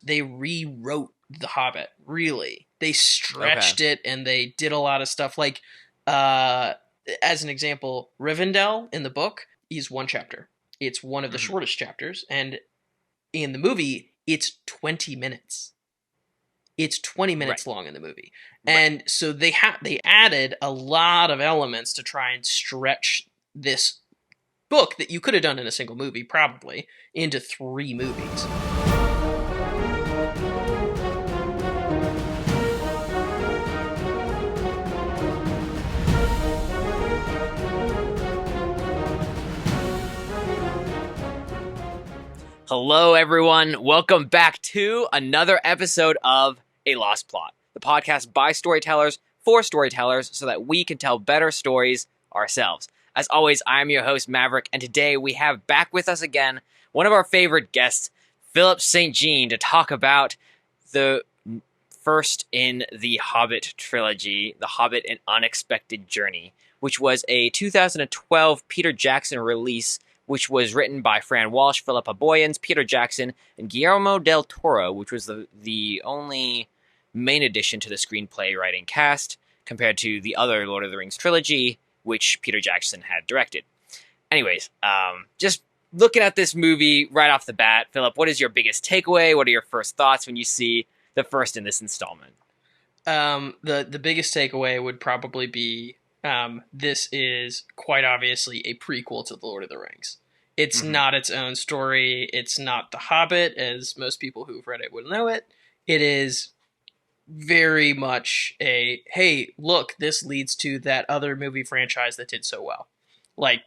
they rewrote The Hobbit, really. They stretched it and they did a lot of stuff. Like, as an example, Rivendell in the book is one chapter. It's one of the shortest chapters. And in the movie, it's 20 minutes. It's 20 minutes long in the movie. And so they added a lot of elements to try and stretch this book that you could have done in a single movie, probably, into 3 movies. Hello, everyone. Welcome back to another episode of A Lost Plot, the podcast by storytellers for storytellers so that we can tell better stories ourselves. As always, I am your host, Maverick, and today we have back with us again one of our favorite guests, Philip St. to talk about the first in the Hobbit trilogy, The Hobbit: An Unexpected Journey, which was a 2012 Peter Jackson release, which was written by Fran Walsh, Philippa Boyens, Peter Jackson, and Guillermo del Toro, which was the only main addition to the screenplay writing cast, compared to the other Lord of the Rings trilogy, which Peter Jackson had directed. Anyways, just looking at this movie right off the bat, Philip, what is your biggest takeaway? What are your first thoughts when you see the first in this installment? The biggest takeaway would probably be this is quite obviously a prequel to The Lord of the Rings. It's not its own story. It's not The Hobbit, as most people who've read it will know it. It is very much a, hey, look, this leads to that other movie franchise that did so well. Like,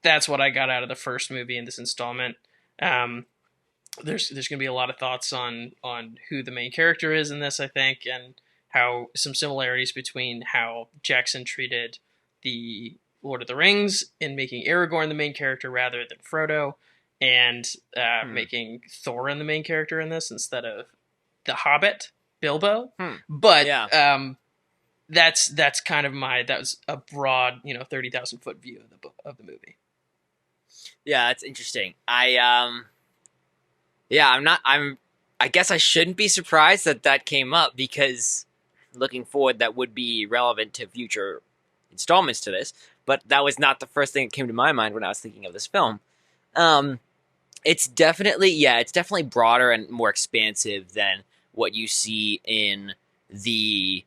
that's what I got out of the first movie in this installment. There's going to be a lot of thoughts on who the main character is in this, I think, and how some similarities between how Jackson treated the Lord of the Rings in making Aragorn the main character rather than Frodo, and making Thorin the main character in this instead of the Hobbit, Bilbo. But that's kind of that was a broad, 30,000 foot view of the movie. Yeah, that's interesting. I guess I shouldn't be surprised that came up, because looking forward, that would be relevant to future installments to this, but that was not the first thing that came to my mind when I was thinking of this film. It's definitely broader and more expansive than what you see in the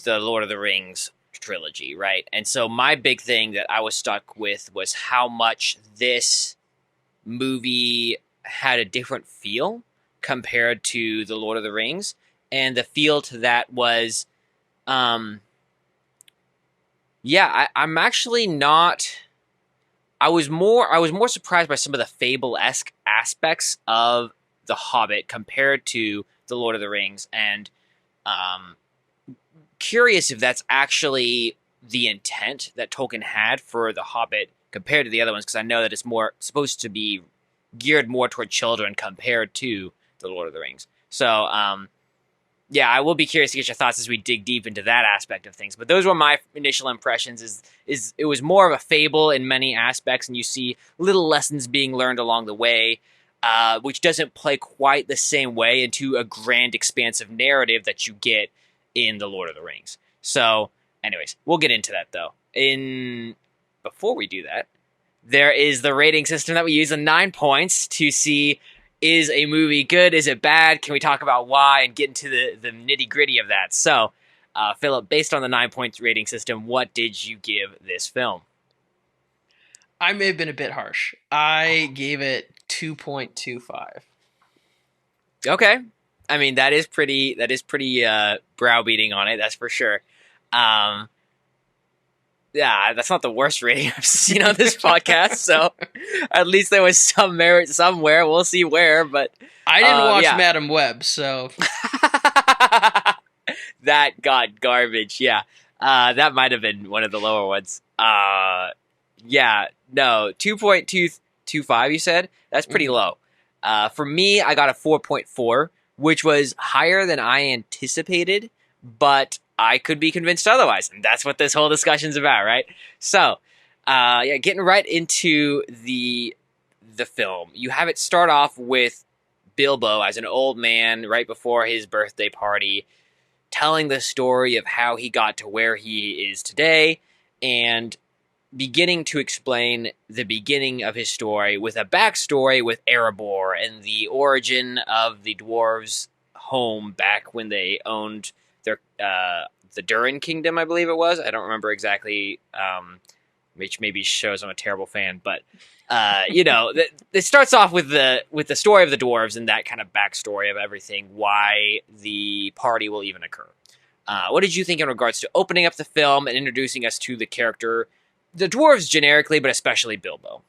Lord of the Rings trilogy, right? And so my big thing that I was stuck with was how much this movie had a different feel compared to the Lord of the Rings. And the feel to that was, I'm actually not. I was more surprised by some of the fable-esque aspects of The Hobbit compared to the Lord of the Rings, and curious if that's actually the intent that Tolkien had for The Hobbit compared to the other ones, because I know that it's more supposed to be geared more toward children compared to the Lord of the Rings. So, I will be curious to get your thoughts as we dig deep into that aspect of things. But those were my initial impressions. Is it was more of a fable in many aspects, and you see little lessons being learned along the way, which doesn't play quite the same way into a grand, expansive narrative that you get in the Lord of the Rings. So, anyways, we'll get into that though. Before we do that, there is the rating system that we use, the 9 points, to see, is a movie good? Is it bad? Can we talk about why and get into the nitty-gritty of that? So, Philip, based on the 9 points rating system, what did you give this film? I may have been a bit harsh. I gave it 2.25. Okay. I mean, that is pretty browbeating on it, that's for sure. Yeah, that's not the worst rating I've seen on this podcast, so at least there was some merit somewhere. We'll see where, but I didn't watch Madam Web, so that got garbage. Yeah, that might have been one of the lower ones. 2.225. You said that's pretty low. For me, I got a 4.4, which was higher than I anticipated, but I could be convinced otherwise, and that's what this whole discussion's about, right? So, getting right into the film. You have it start off with Bilbo as an old man right before his birthday party, telling the story of how he got to where he is today, and beginning to explain the beginning of his story with a backstory with Erebor and the origin of the dwarves' home back when they owned their the Durin Kingdom, I believe it was. I don't remember exactly, which maybe shows I'm a terrible fan, but it starts off with the story of the dwarves and that kind of backstory of everything, why the party will even occur. What did you think in regards to opening up the film and introducing us to the character, the dwarves generically, but especially Bilbo?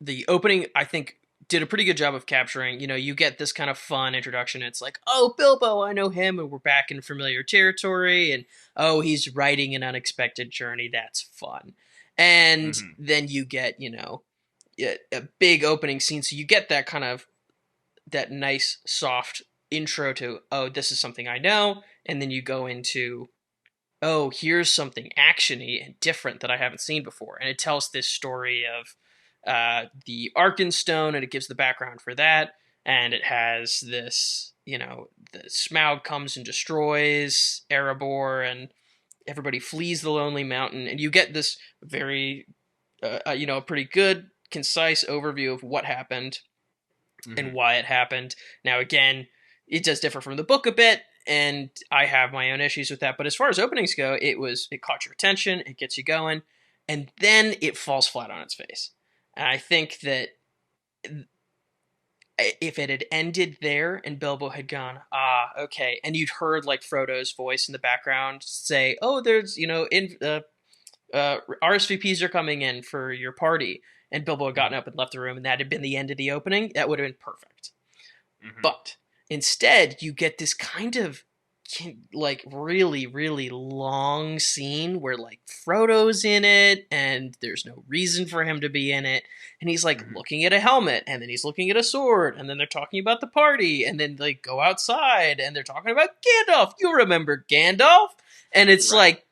The opening, I think, did a pretty good job of capturing, you get this kind of fun introduction. It's like, oh, Bilbo, I know him, and we're back in familiar territory, and oh, he's riding an unexpected journey. That's fun. And then you get, a big opening scene. So you get that kind of, that nice, soft intro to, oh, this is something I know. And then you go into, oh, here's something action-y and different that I haven't seen before. And it tells this story of the Arkenstone, and it gives the background for that. And it has this, the Smaug comes and destroys Erebor, and everybody flees the Lonely Mountain. And you get this very, a pretty good, concise overview of what happened and why it happened. Now, again, it does differ from the book a bit, and I have my own issues with that. But as far as openings go, it caught your attention, it gets you going, and then it falls flat on its face. And I think that if it had ended there and Bilbo had gone, okay, and you'd heard like Frodo's voice in the background say, oh, there's, RSVPs are coming in for your party, and Bilbo had gotten up and left the room, and that had been the end of the opening, that would have been perfect. But instead, you get this kind of like really, really long scene where like Frodo's in it, and there's no reason for him to be in it, and he's like looking at a helmet, and then he's looking at a sword, and then they're talking about the party, and then they go outside and they're talking about Gandalf. You remember Gandalf? And it's like,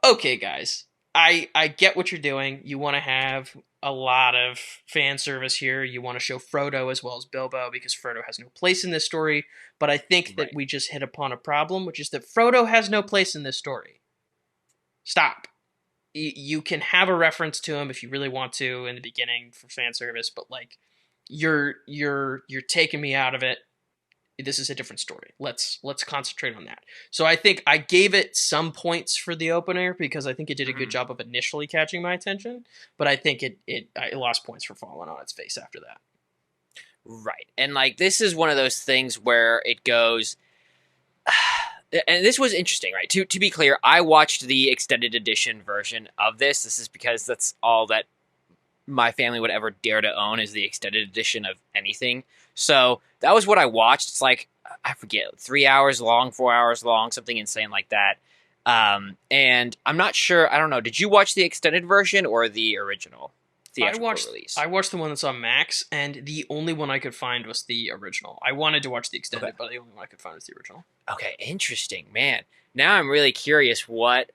okay, guys, I get what you're doing. You want to have a lot of fan service here. You want to show Frodo as well as Bilbo, because Frodo has no place in this story. But I think that we just hit upon a problem, which is that Frodo has no place in this story. Stop. You can have a reference to him if you really want to in the beginning for fan service, but like you're taking me out of it. This is a different story. Let's concentrate on that. So I think I gave it some points for the opener because I think it did a good job of initially catching my attention, but I think it lost points for falling on its face after that. Right. And like this is one of those things where it goes and this was interesting, right? To be clear, I watched the extended edition version of this. This is because that's all that my family would ever dare to own, is the extended edition of anything. So that was what I watched. It's like, I forget, 3 hours long, 4 hours long, something insane like that. And I'm not sure, I don't know, did you watch the extended version or the original theatrical release? I watched the one that's on Max, and the only one I could find was the original. I wanted to watch the extended, but the only one I could find was the original. Okay, interesting, man. Now I'm really curious what...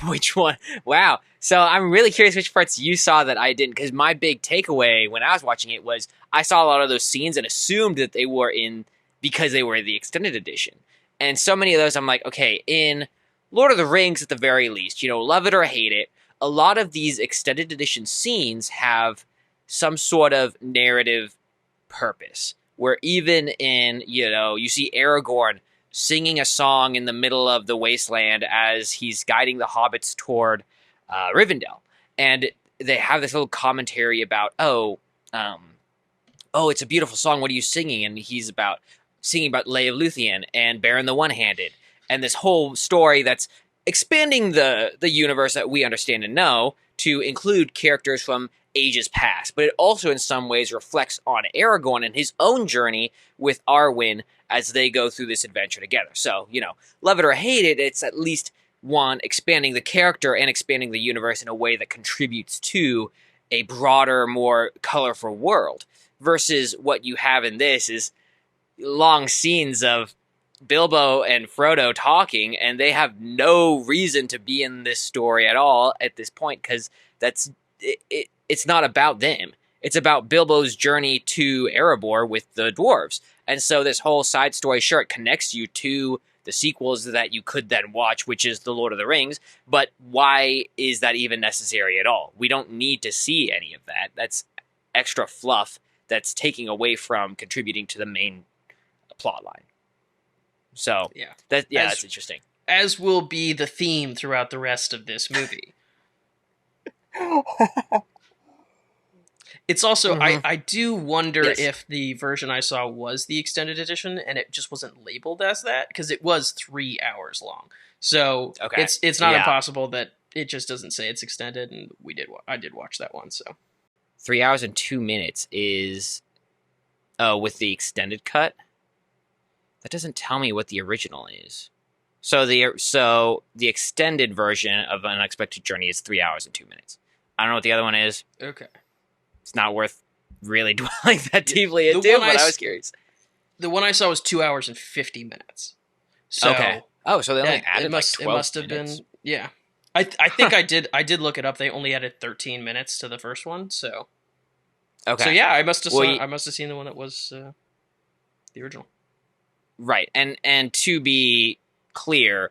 which one? Wow. So I'm really curious which parts you saw that I didn't, because my big takeaway when I was watching it was I saw a lot of those scenes and assumed that they were in because they were the extended edition. And so many of those I'm like, okay, in Lord of the Rings at the very least, love it or hate it, a lot of these extended edition scenes have some sort of narrative purpose. Where even in, you see Aragorn singing a song in the middle of the wasteland as he's guiding the hobbits toward Rivendell. And they have this little commentary about, it's a beautiful song, what are you singing? And he's singing about Lay of Luthien and Beren the One-Handed. And this whole story that's expanding the universe that we understand and know to include characters from ages past. But it also in some ways reflects on Aragorn and his own journey with Arwen as they go through this adventure together. So, love it or hate it, it's at least one, expanding the character and expanding the universe in a way that contributes to a broader, more colorful world. Versus what you have in this is long scenes of Bilbo and Frodo talking, and they have no reason to be in this story at all at this point, because it's not about them. It's about Bilbo's journey to Erebor with the dwarves. And so this whole side story, sure, it connects you to the sequels that you could then watch, which is The Lord of the Rings. But why is that even necessary at all? We don't need to see any of that. That's extra fluff that's taking away from contributing to the main plot line. So that's interesting. As will be the theme throughout the rest of this movie. It's also, I do wonder if the version I saw was the extended edition and it just wasn't labeled as that, because it was 3 hours long. So it's not impossible that it just doesn't say it's extended, and I did watch that one. So 3 hours and 2 minutes is with the extended cut. That doesn't tell me what the original is. So the extended version of Unexpected Journey is 3 hours and 2 minutes. I don't know what the other one is. Okay. It's not worth really dwelling that deeply into, but I was curious. The one I saw was 2 hours and 50 minutes. So, okay. Oh, so they only added it must have minutes. been, yeah. I think I did look it up. They only added 13 minutes to the first one, so. Okay. So yeah, I must have seen the one that was the original. Right. And to be clear,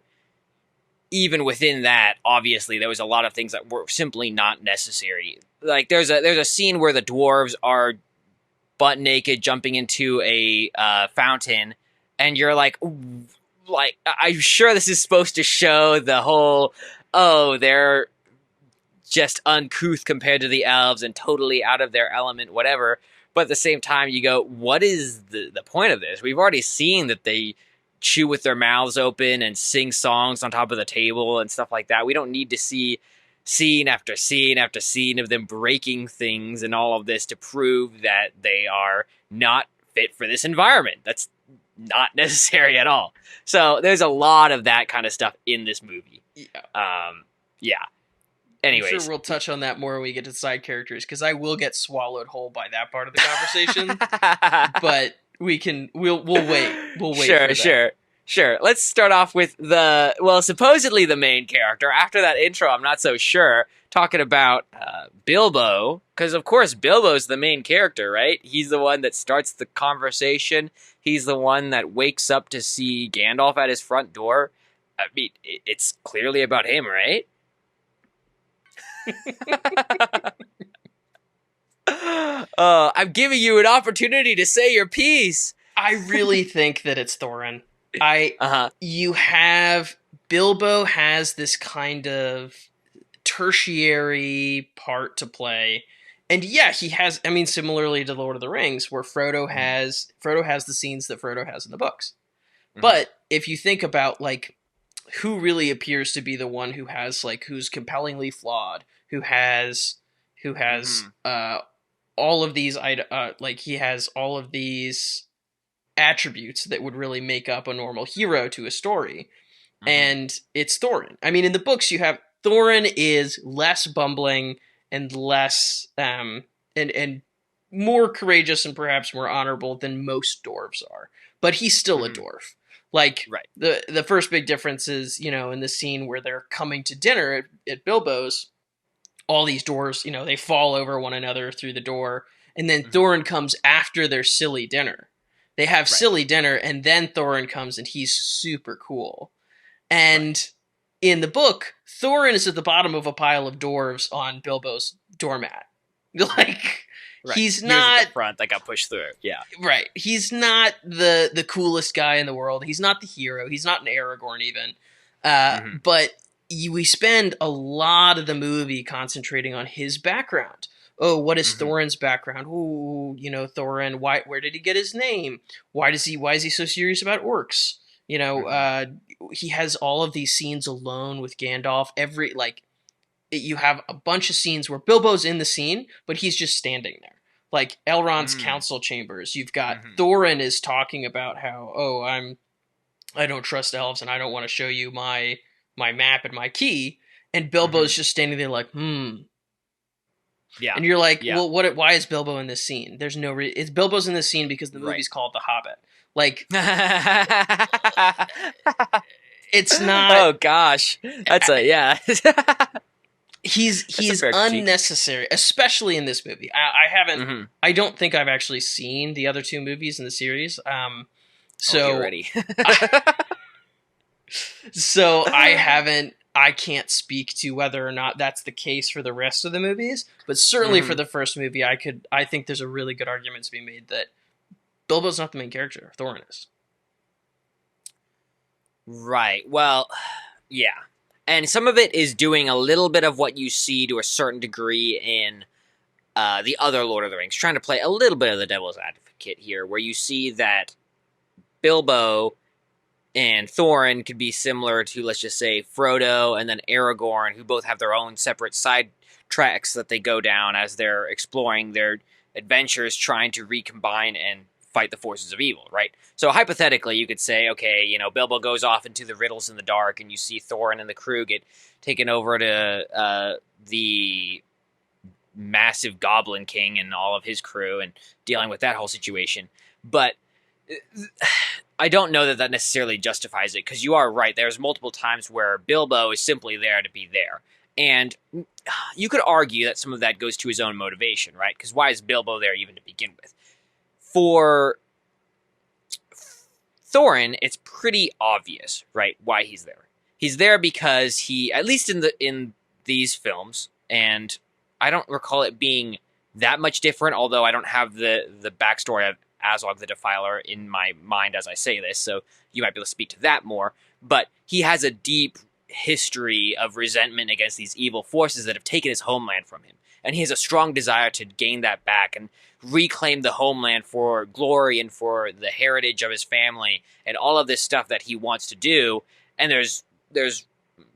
even within that, obviously, there was a lot of things that were simply not necessary. Like, there's a scene where the dwarves are butt naked jumping into a fountain, and you're like, I'm sure this is supposed to show the whole, they're just uncouth compared to the elves and totally out of their element, whatever. But at the same time, you go, what is the point of this? We've already seen that they chew with their mouths open and sing songs on top of the table and stuff like that. We don't need to see scene after scene after scene of them breaking things and all of this to prove that they are not fit for this environment. That's not necessary at all. So there's a lot of that kind of stuff in this movie. Yeah. Anyways. I'm sure we'll touch on that more when we get to side characters, because I will get swallowed whole by that part of the conversation. But we'll wait. We'll wait. Sure. Let's start off with supposedly the main character. After that intro, I'm not so sure. Talking about Bilbo, because of course Bilbo's the main character, right? He's the one that starts the conversation. He's the one that wakes up to see Gandalf at his front door. I mean, it's clearly about him, right? I'm giving you an opportunity to say your piece. I really think that it's Thorin. Bilbo has this kind of tertiary part to play. And yeah, he has, similarly to Lord of the Rings, where Frodo has the scenes that Frodo has in the books. Mm-hmm. But if you think about, like, who really appears to be the one who has, like, who's compellingly flawed, who has all of these, he has all of these attributes that would really make up a normal hero to a story. Mm-hmm. And it's Thorin. In the books you have, Thorin is less bumbling and less, and more courageous and perhaps more honorable than most dwarves are. But he's still a dwarf. Like, right. The first big difference is, in the scene where they're coming to dinner at Bilbo's, all these dwarves, they fall over one another through the door, and then Thorin comes after their silly dinner. They have silly dinner, and then Thorin comes, and he's super cool. And in the book, Thorin is at the bottom of a pile of dwarves on Bilbo's doormat. Like, he's not... at the front that got pushed through, yeah. Right. He's not the coolest guy in the world. He's not the hero. He's not an Aragorn, even. But we spend a lot of the movie concentrating on his background. Oh, what is Thorin's background? Ooh, Thorin, where did he get his name? Why is he so serious about orcs? He has all of these scenes alone with Gandalf. You have a bunch of scenes where Bilbo's in the scene, but he's just standing there. Like Elrond's council chambers. You've got Thorin is talking about how, I don't trust elves and I don't want to show you my map and my key. And Bilbo's just standing there like, Yeah. And you're like, well, why is Bilbo in this scene? There's no it's Bilbo's in this scene because the movie's called The Hobbit. Like, it's not. Oh gosh, that's he's fair critique. unnecessary, especially in this movie. I haven't. Mm-hmm. I don't think I've actually seen the other two movies in the series. So ready. So I haven't. I can't speak to whether or not that's the case for the rest of the movies, but certainly for the first movie, I think there's a really good argument to be made that Bilbo's not the main character. Thorin is. Right. Well, yeah. And some of it is doing a little bit of what you see to a certain degree in the other Lord of the Rings, trying to play a little bit of the devil's advocate here, where you see that Bilbo and Thorin could be similar to, let's just say, Frodo and then Aragorn, who both have their own separate side tracks that they go down as they're exploring their adventures, trying to recombine and fight the forces of evil, right? So hypothetically, you could say, okay, Bilbo goes off into the Riddles in the dark, and you see Thorin and the crew get taken over to the massive Goblin King and all of his crew and dealing with that whole situation. But I don't know that necessarily justifies it, because you are right. There's multiple times where Bilbo is simply there to be there. And you could argue that some of that goes to his own motivation, right? Because why is Bilbo there even to begin with? For Thorin, it's pretty obvious, right, why he's there. He's there because he, at least in these films, and I don't recall it being that much different, although I don't have the backstory of Azog the Defiler in my mind as I say this, so you might be able to speak to that more. But he has a deep history of resentment against these evil forces that have taken his homeland from him. And he has a strong desire to gain that back and reclaim the homeland for glory and for the heritage of his family and all of this stuff that he wants to do. And there's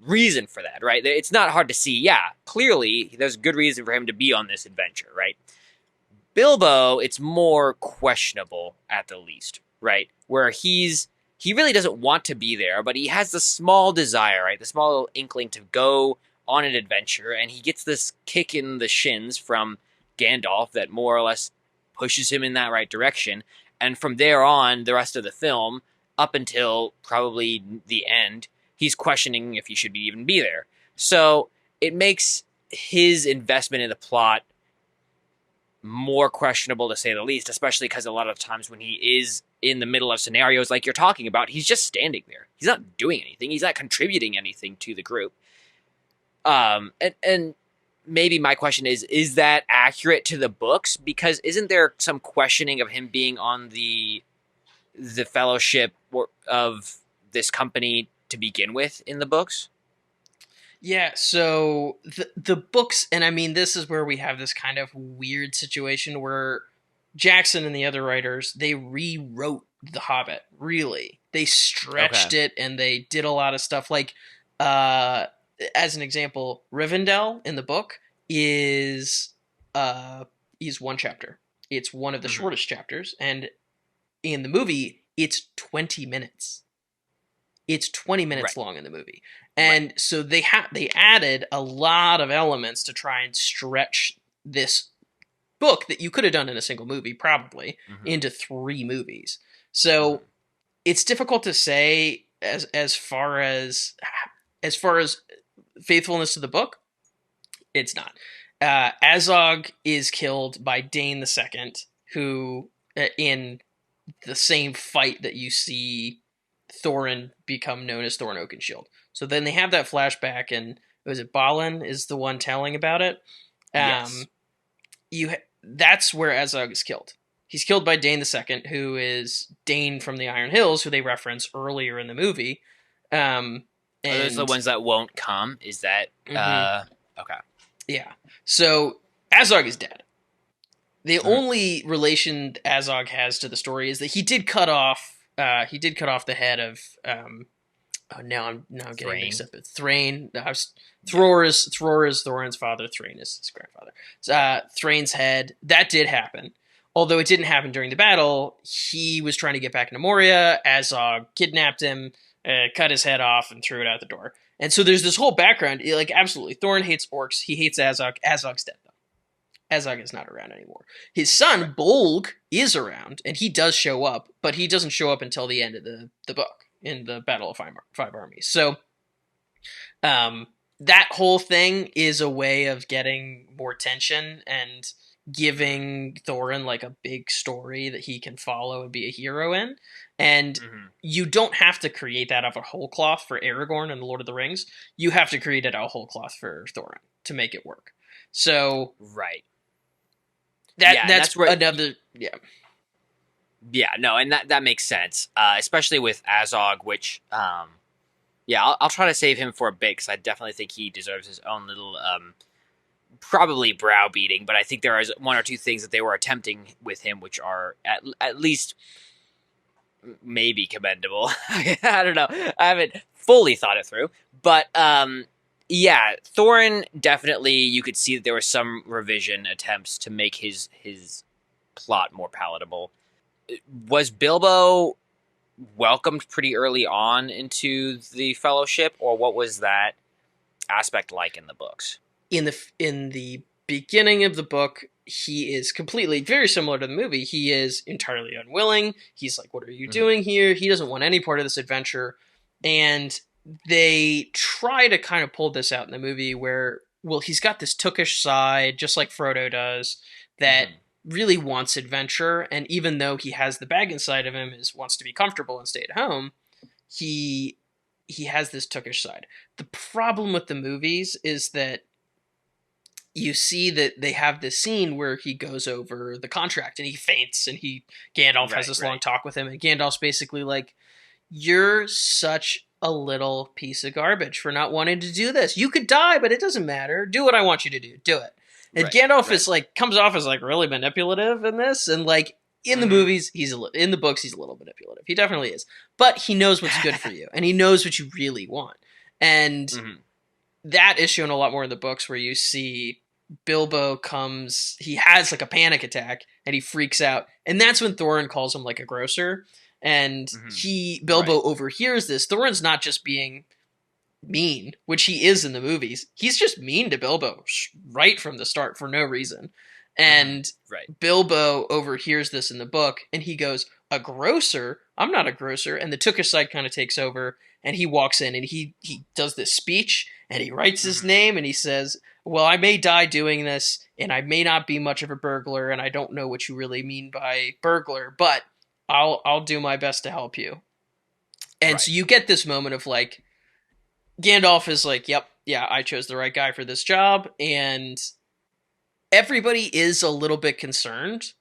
reason for that, right? It's not hard to see, yeah, clearly there's good reason for him to be on this adventure, right? Bilbo, it's more questionable at the least, right? Where he really doesn't want to be there, but he has the small desire, right? The small inkling to go on an adventure, and he gets this kick in the shins from Gandalf that more or less pushes him in that right direction. And from there on, the rest of the film, up until probably the end, he's questioning if he should even be there. So it makes his investment in the plot more questionable, to say the least, especially because a lot of times when he is in the middle of scenarios like you're talking about, he's just standing there. He's not doing anything. He's not contributing anything to the group. And maybe my question is that accurate to the books? Because isn't there some questioning of him being on the fellowship of this company to begin with in the books? Yeah, so the books, and I mean, this is where we have this kind of weird situation where Jackson and the other writers, they rewrote The Hobbit, really. They stretched it, and they did a lot of stuff. Like, as an example, Rivendell in the book is one chapter. It's one of the shortest chapters, and in the movie, it's 20 minutes. It's 20 minutes long in the movie. And so they added a lot of elements to try and stretch this book that you could have done in a single movie, probably, into 3 movies. So it's difficult to say as far as faithfulness to the book. It's not. Azog is killed by Dane II, who in the same fight that you see Thorin become known as Thorin Oakenshield. So then they have that flashback, and was it Balin is the one telling about it? Yes. That's where Azog is killed. He's killed by Dane II, who is Dane from the Iron Hills, who they reference earlier in the movie. And are those the ones that won't come? Is that okay? Yeah. So Azog is dead. The only relation Azog has to the story is that he did cut off the head of now I'm getting mixed up. Thrain. Thror is Thorin's father. Thrain is his grandfather. Thrain's head. That did happen. Although it didn't happen during the battle, he was trying to get back into Moria. Azog kidnapped him, cut his head off, and threw it out the door. And so there's this whole background. Like, absolutely, Thorin hates orcs. He hates Azog. Azog's dead, though. Azog is not around anymore. His son, Bolg, is around, and he does show up, but he doesn't show up until the end of the book, in the Battle of Five Armies. So, that whole thing is a way of getting more tension and giving Thorin like a big story that he can follow and be a hero in. And you don't have to create that out of a whole cloth for Aragorn and the Lord of the Rings. You have to create it out of a whole cloth for Thorin to make it work. So right. that's where another Yeah, no, and that makes sense, especially with Azog, which, I'll try to save him for a bit, because I definitely think he deserves his own little, probably browbeating, but I think there is one or two things that they were attempting with him, which are at least maybe commendable. I don't know. I haven't fully thought it through, but, Thorin, definitely, you could see that there were some revision attempts to make his plot more palatable. Was Bilbo welcomed pretty early on into the Fellowship, or what was that aspect like in the books? In the beginning of the book, he is completely very similar to the movie. He is entirely unwilling. He's like, "What are you doing here?" He doesn't want any part of this adventure, and they try to kind of pull this out in the movie where, well, he's got this Tookish side, just like Frodo does, that really wants adventure, and even though he has the bag inside of him, wants to be comfortable and stay at home, he has this Tookish side. The problem with the movies is that you see that they have this scene where he goes over the contract and he faints, and Gandalf has this long talk with him, and Gandalf's basically like, "You're such a little piece of garbage for not wanting to do this. You could die, but it doesn't matter. Do what I want you to do. Do it." And Gandalf is like, comes off as like really manipulative in this, and like in the movies, in the books, he's a little manipulative. He definitely is, but he knows what's good for you, and he knows what you really want. And that is shown a lot more in the books, where you see Bilbo he has like a panic attack, and he freaks out, and that's when Thorin calls him like a grocer, and Bilbo overhears this. Thorin's not just being mean, which he is in the movies. He's just mean to Bilbo right from the start for no reason. And Bilbo overhears this in the book, and he goes, "A grocer? I'm not a grocer." And the Tookish side kind of takes over, and he walks in, and he does this speech, and he writes his name, and he says, "Well, I may die doing this, and I may not be much of a burglar, and I don't know what you really mean by burglar, but I'll do my best to help you." And so you get this moment of like, Gandalf is like, "Yep, yeah, I chose the right guy for this job," and everybody is a little bit concerned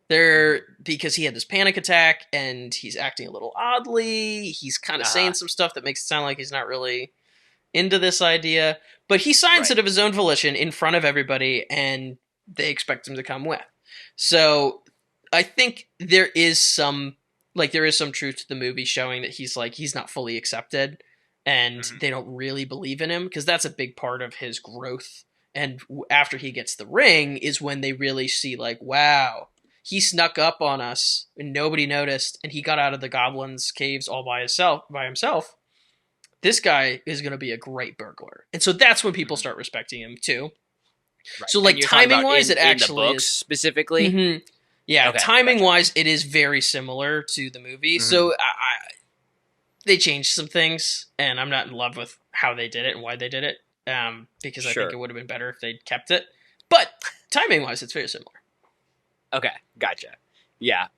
there because he had this panic attack, and he's acting a little oddly. He's kind of saying some stuff that makes it sound like he's not really into this idea, but he signs it of his own volition in front of everybody, and they expect him to come with. So I think there is some truth to the movie showing that he's not fully accepted, and they don't really believe in him, because that's a big part of his growth. And after he gets the ring is when they really see like, wow, he snuck up on us and nobody noticed, and he got out of the goblins' caves all by himself. This guy is going to be a great burglar. And so that's when people start respecting him too. So like timing wise, it actually in the books is specifically. Yeah, okay, timing wise, it is very similar to the movie. So they changed some things, and I'm not in love with how they did it and why they did it, because I think it would have been better if they'd kept it. But timing-wise, it's very similar. Okay, gotcha. Yeah.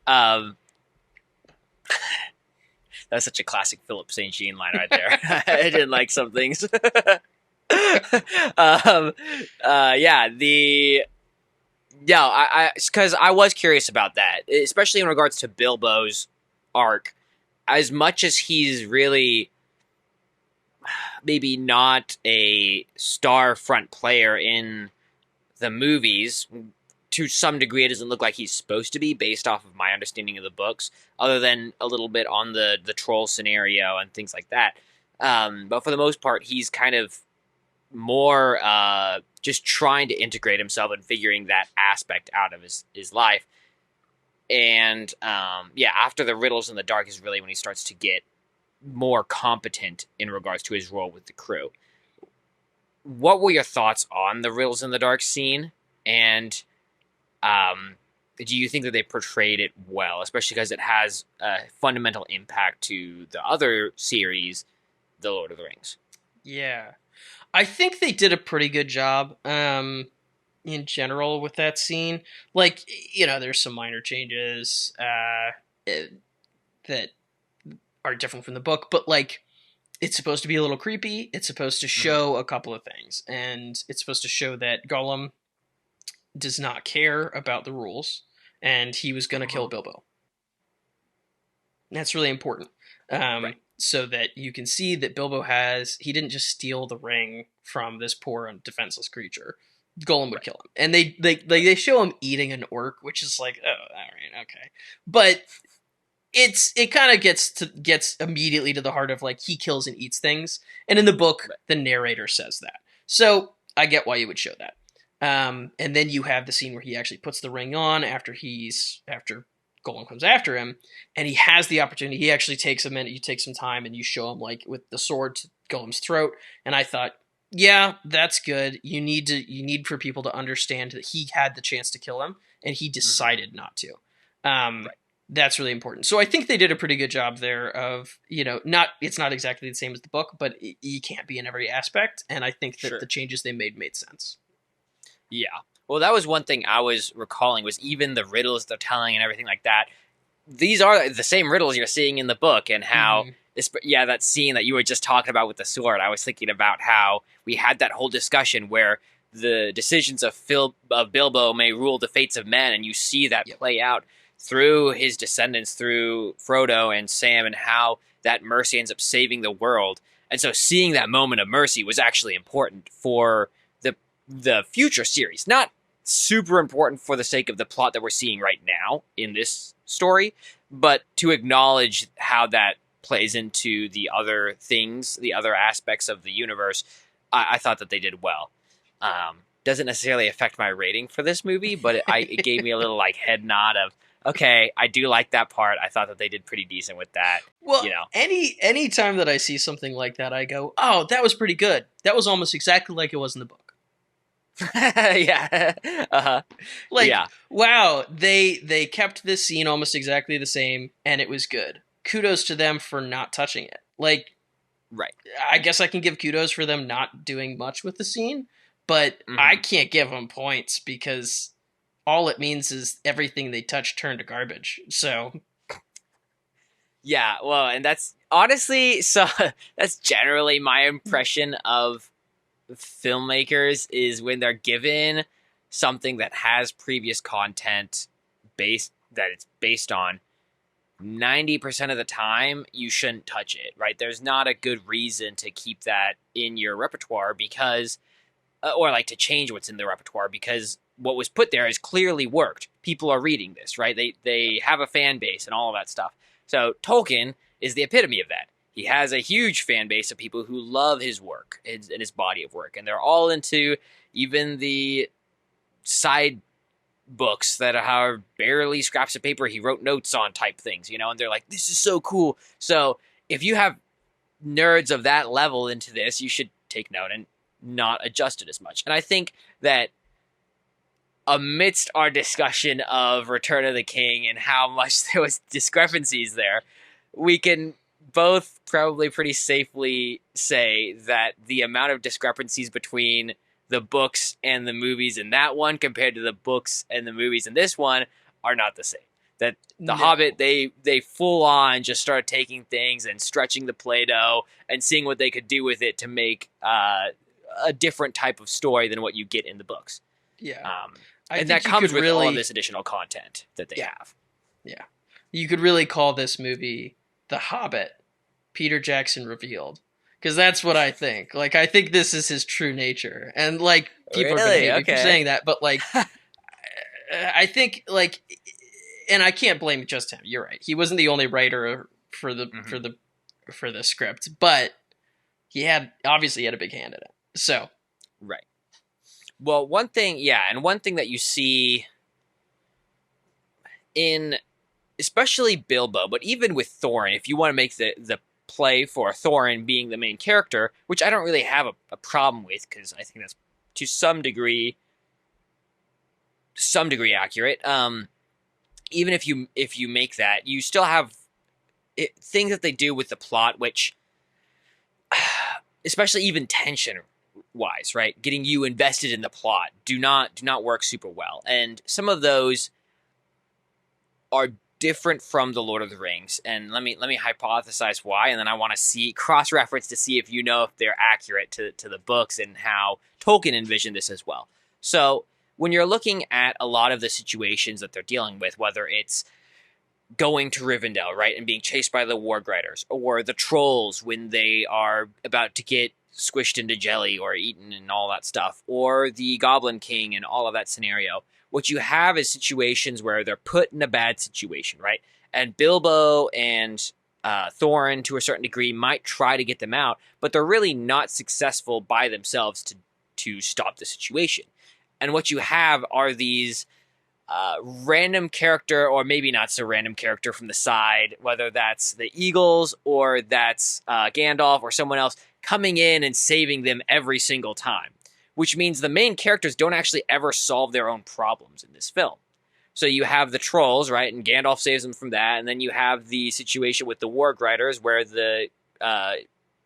That's such a classic Philip St. line right there. I didn't like some things. Because I was curious about that, especially in regards to Bilbo's arc. As much as he's really maybe not a star front player in the movies, to some degree it doesn't look like he's supposed to be, based off of my understanding of the books, other than a little bit on the troll scenario and things like that. But for the most part, he's kind of more just trying to integrate himself and figuring that aspect out of his life. And after the Riddles in the Dark is really when he starts to get more competent in regards to his role with the crew. What were your thoughts on the Riddles in the Dark scene? And do you think that they portrayed it well, especially because it has a fundamental impact to the other series, The Lord of the Rings? Yeah. I think they did a pretty good job in general with that scene. Like, there's some minor changes that are different from the book, but like it's supposed to be a little creepy. It's supposed to show a couple of things, and it's supposed to show that Gollum does not care about the rules, and he was going to kill Bilbo. That's really important. Right. So that you can see that Bilbo he didn't just steal the ring from this poor and defenseless creature. Gollum would kill him. And they show him eating an orc, which is like, oh, all right, okay. But it kind of gets immediately to the heart of like he kills and eats things. And in the book, the narrator says that. So I get why you would show that. And then you have the scene where he actually puts the ring on after Gollum comes after him, and he has the opportunity. He actually takes a minute, you take some time, and you show him like with the sword to Gollum's throat. And I thought, yeah, that's good. You need for people to understand that he had the chance to kill him, and he decided not to. That's really important. So I think they did a pretty good job there of, it's not exactly the same as the book, but you can't be in every aspect. And I think that the changes they made sense. Yeah. Well, that was one thing I was recalling was even the riddles they're telling and everything like that. These are the same riddles you're seeing in the book, and how that scene that you were just talking about with the sword. I was thinking about how we had that whole discussion where the decisions of Bilbo may rule the fates of men, and you see that play out through his descendants, through Frodo and Sam, and how that mercy ends up saving the world. And so seeing that moment of mercy was actually important for the future series. Not super important for the sake of the plot that we're seeing right now in this story, but to acknowledge how that plays into the other things, the other aspects of the universe. I thought that they did well. Doesn't necessarily affect my rating for this movie, but it gave me a little like head nod of, okay, I do like that part. I thought that they did pretty decent with that. Well, any time that I see something like that, I go, oh, that was pretty good. That was almost exactly like it was in the book. Yeah. Wow, they kept this scene almost exactly the same, and it was good. Kudos to them for not touching it. Like, right. I guess I can give kudos for them not doing much with the scene, but I can't give them points because all it means is everything they touch turned to garbage. So, yeah, well, and that's honestly, so that's generally my impression of filmmakers is when they're given something that has previous content that it's based on, 90% of the time you shouldn't touch it, right? There's not a good reason to keep that in your repertoire because or like to change what's in the repertoire, because what was put there has clearly worked. People are reading this, right? They have a fan base and all of that stuff. So Tolkien is the epitome of that. He has a huge fan base of people who love his work and his body of work, and they're all into even the side books that are barely scraps of paper he wrote notes on type things, and they're like, this is so cool. So if you have nerds of that level into this, you should take note and not adjust it as much. And I think that amidst our discussion of Return of the King and how much there was discrepancies there, we can both probably pretty safely say that the amount of discrepancies between the books and the movies in that one compared to the books and the movies in this one are not the same. That the Hobbit, they full on just started taking things and stretching the Play-Doh and seeing what they could do with it to make a different type of story than what you get in the books. Yeah. And that comes with all of this additional content that they have. Yeah. You could really call this movie The Hobbit, Peter Jackson Revealed. Because that's what I think. Like, I think this is his true nature. And, like, people are going to hate me for saying that. But, like, I think, like, and I can't blame just him. You're right. He wasn't the only writer for the script. But he obviously had a big hand in it. So. Right. Well, one thing that you see in especially Bilbo, but even with Thorin, if you want to make the play for Thorin being the main character, which I don't really have a problem with, because I think that's to some degree accurate. Even if you make that, you still have things that they do with the plot, which especially even tension wise, right? Getting you invested in the plot do not work super well. And some of those are different from the Lord of the Rings. And let me hypothesize why, and then I want to see cross-reference to see if you know if they're accurate to the books and how Tolkien envisioned this as well. So when you're looking at a lot of the situations that they're dealing with, whether it's going to Rivendell, right, and being chased by the Warg Riders, or the trolls when they are about to get squished into jelly or eaten and all that stuff, or the Goblin King and all of that scenario, what you have is situations where they're put in a bad situation, right? And Bilbo and Thorin, to a certain degree, might try to get them out, but they're really not successful by themselves to stop the situation. And what you have are these random character, or maybe not so random character from the side, whether that's the Eagles or that's Gandalf or someone else, coming in and saving them every single time. Which means the main characters don't actually ever solve their own problems in this film. So you have the trolls, right, and Gandalf saves them from that, and then you have the situation with the Warg Riders where the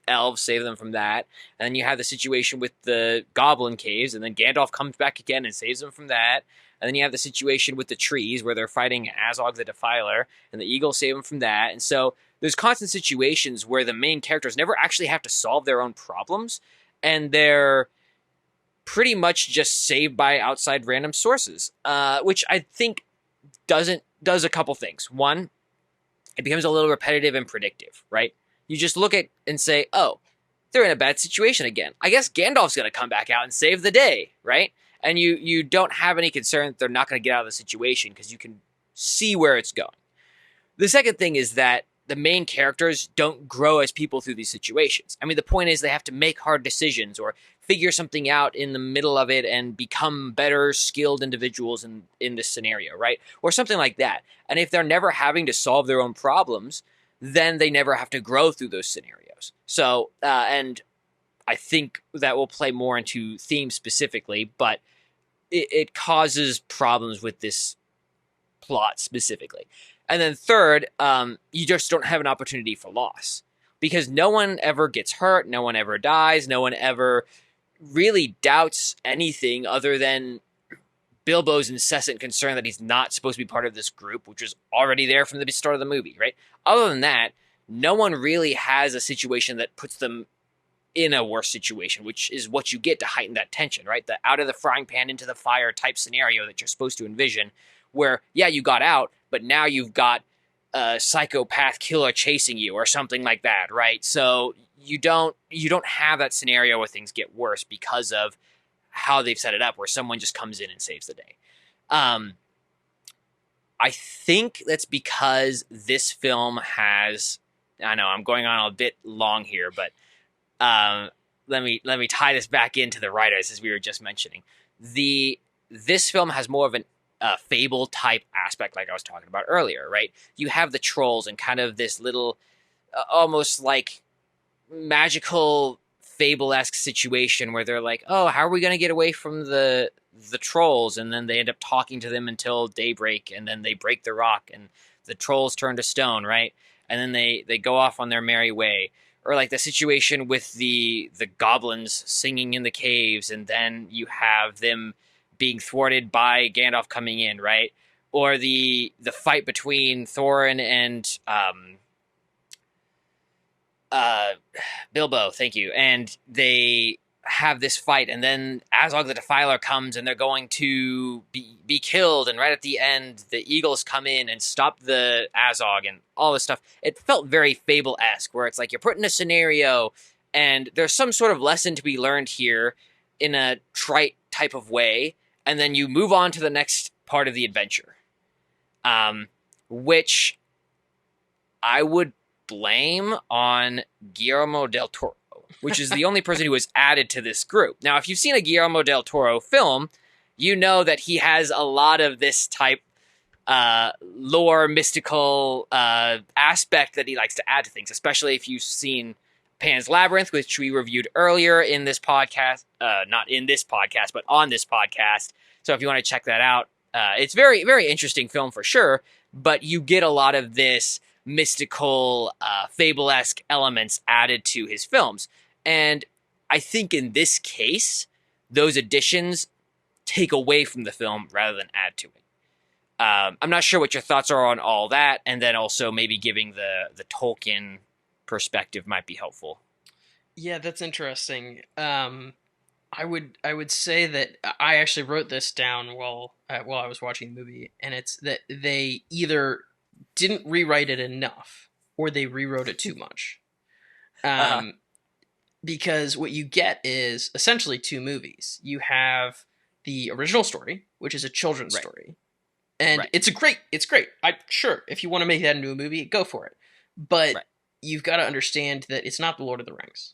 elves save them from that, and then you have the situation with the Goblin Caves, and then Gandalf comes back again and saves them from that, and then you have the situation with the trees where they're fighting Azog the Defiler, and the Eagles save them from that, and so there's constant situations where the main characters never actually have to solve their own problems, and they're pretty much just saved by outside random sources, which I think does a couple things. One, it becomes a little repetitive and predictive, right? You just look at and say, oh, they're in a bad situation again. I guess Gandalf's going to come back out and save the day, right? And you don't have any concern that they're not going to get out of the situation because you can see where it's going. The second thing is that the main characters don't grow as people through these situations. I mean, the point is they have to make hard decisions or figure something out in the middle of it and become better skilled individuals in this scenario, right? Or something like that. And if they're never having to solve their own problems, then they never have to grow through those scenarios. So, and I think that will play more into theme specifically, but it causes problems with this plot specifically. And then third, you just don't have an opportunity for loss because no one ever gets hurt, no one ever dies, no one ever really doubts anything other than Bilbo's incessant concern that he's not supposed to be part of this group, which was already there from the start of the movie, right? Other than that, no one really has a situation that puts them in a worse situation, which is what you get to heighten that tension, right? The out of the frying pan into the fire type scenario that you're supposed to envision, where, yeah, you got out, but now you've got a psychopath killer chasing you or something like that, right? So you don't have that scenario where things get worse because of how they've set it up, where someone just comes in and saves the day. I think that's because this film has, I know I'm going on a bit long here, but let me tie this back into the writers as we were just mentioning. This film has more of a fable type aspect, like I was talking about earlier, right? You have the trolls and kind of this little, almost like magical fable-esque situation where they're like, oh, how are we going to get away from the trolls? And then they end up talking to them until daybreak, and then they break the rock, and the trolls turn to stone, right? And then they go off on their merry way. Or like the situation with the goblins singing in the caves, and then you have them being thwarted by Gandalf coming in, right? Or the fight between Thorin and Bilbo, thank you. And they have this fight, and then Azog the Defiler comes, and they're going to be killed, and right at the end, the Eagles come in and stop the Azog and all this stuff. It felt very Fable-esque, where it's like you're put in a scenario, and there's some sort of lesson to be learned here in a trite type of way, and then you move on to the next part of the adventure, which I would blame on Guillermo del Toro, which is the only person who was added to this group. Now, if you've seen a Guillermo del Toro film, you know that he has a lot of this type lore, mystical aspect that he likes to add to things, especially if you've seen Pan's Labyrinth, which we reviewed earlier in this podcast. Not in this podcast, but on this podcast. So if you want to check that out, it's very, very interesting film for sure, but you get a lot of this mystical, fable-esque elements added to his films. And I think in this case, those additions take away from the film rather than add to it. I'm not sure what your thoughts are on all that, and then also maybe giving the Tolkien perspective might be helpful. Yeah, that's interesting. I would say that I actually wrote this down while I was watching the movie, and it's that they either didn't rewrite it enough or they rewrote it too much. Because what you get is essentially two movies. You have the original story, which is a children's story, and it's great. Sure, if you want to make that into a movie, go for it. But you've got to understand that it's not the Lord of the Rings,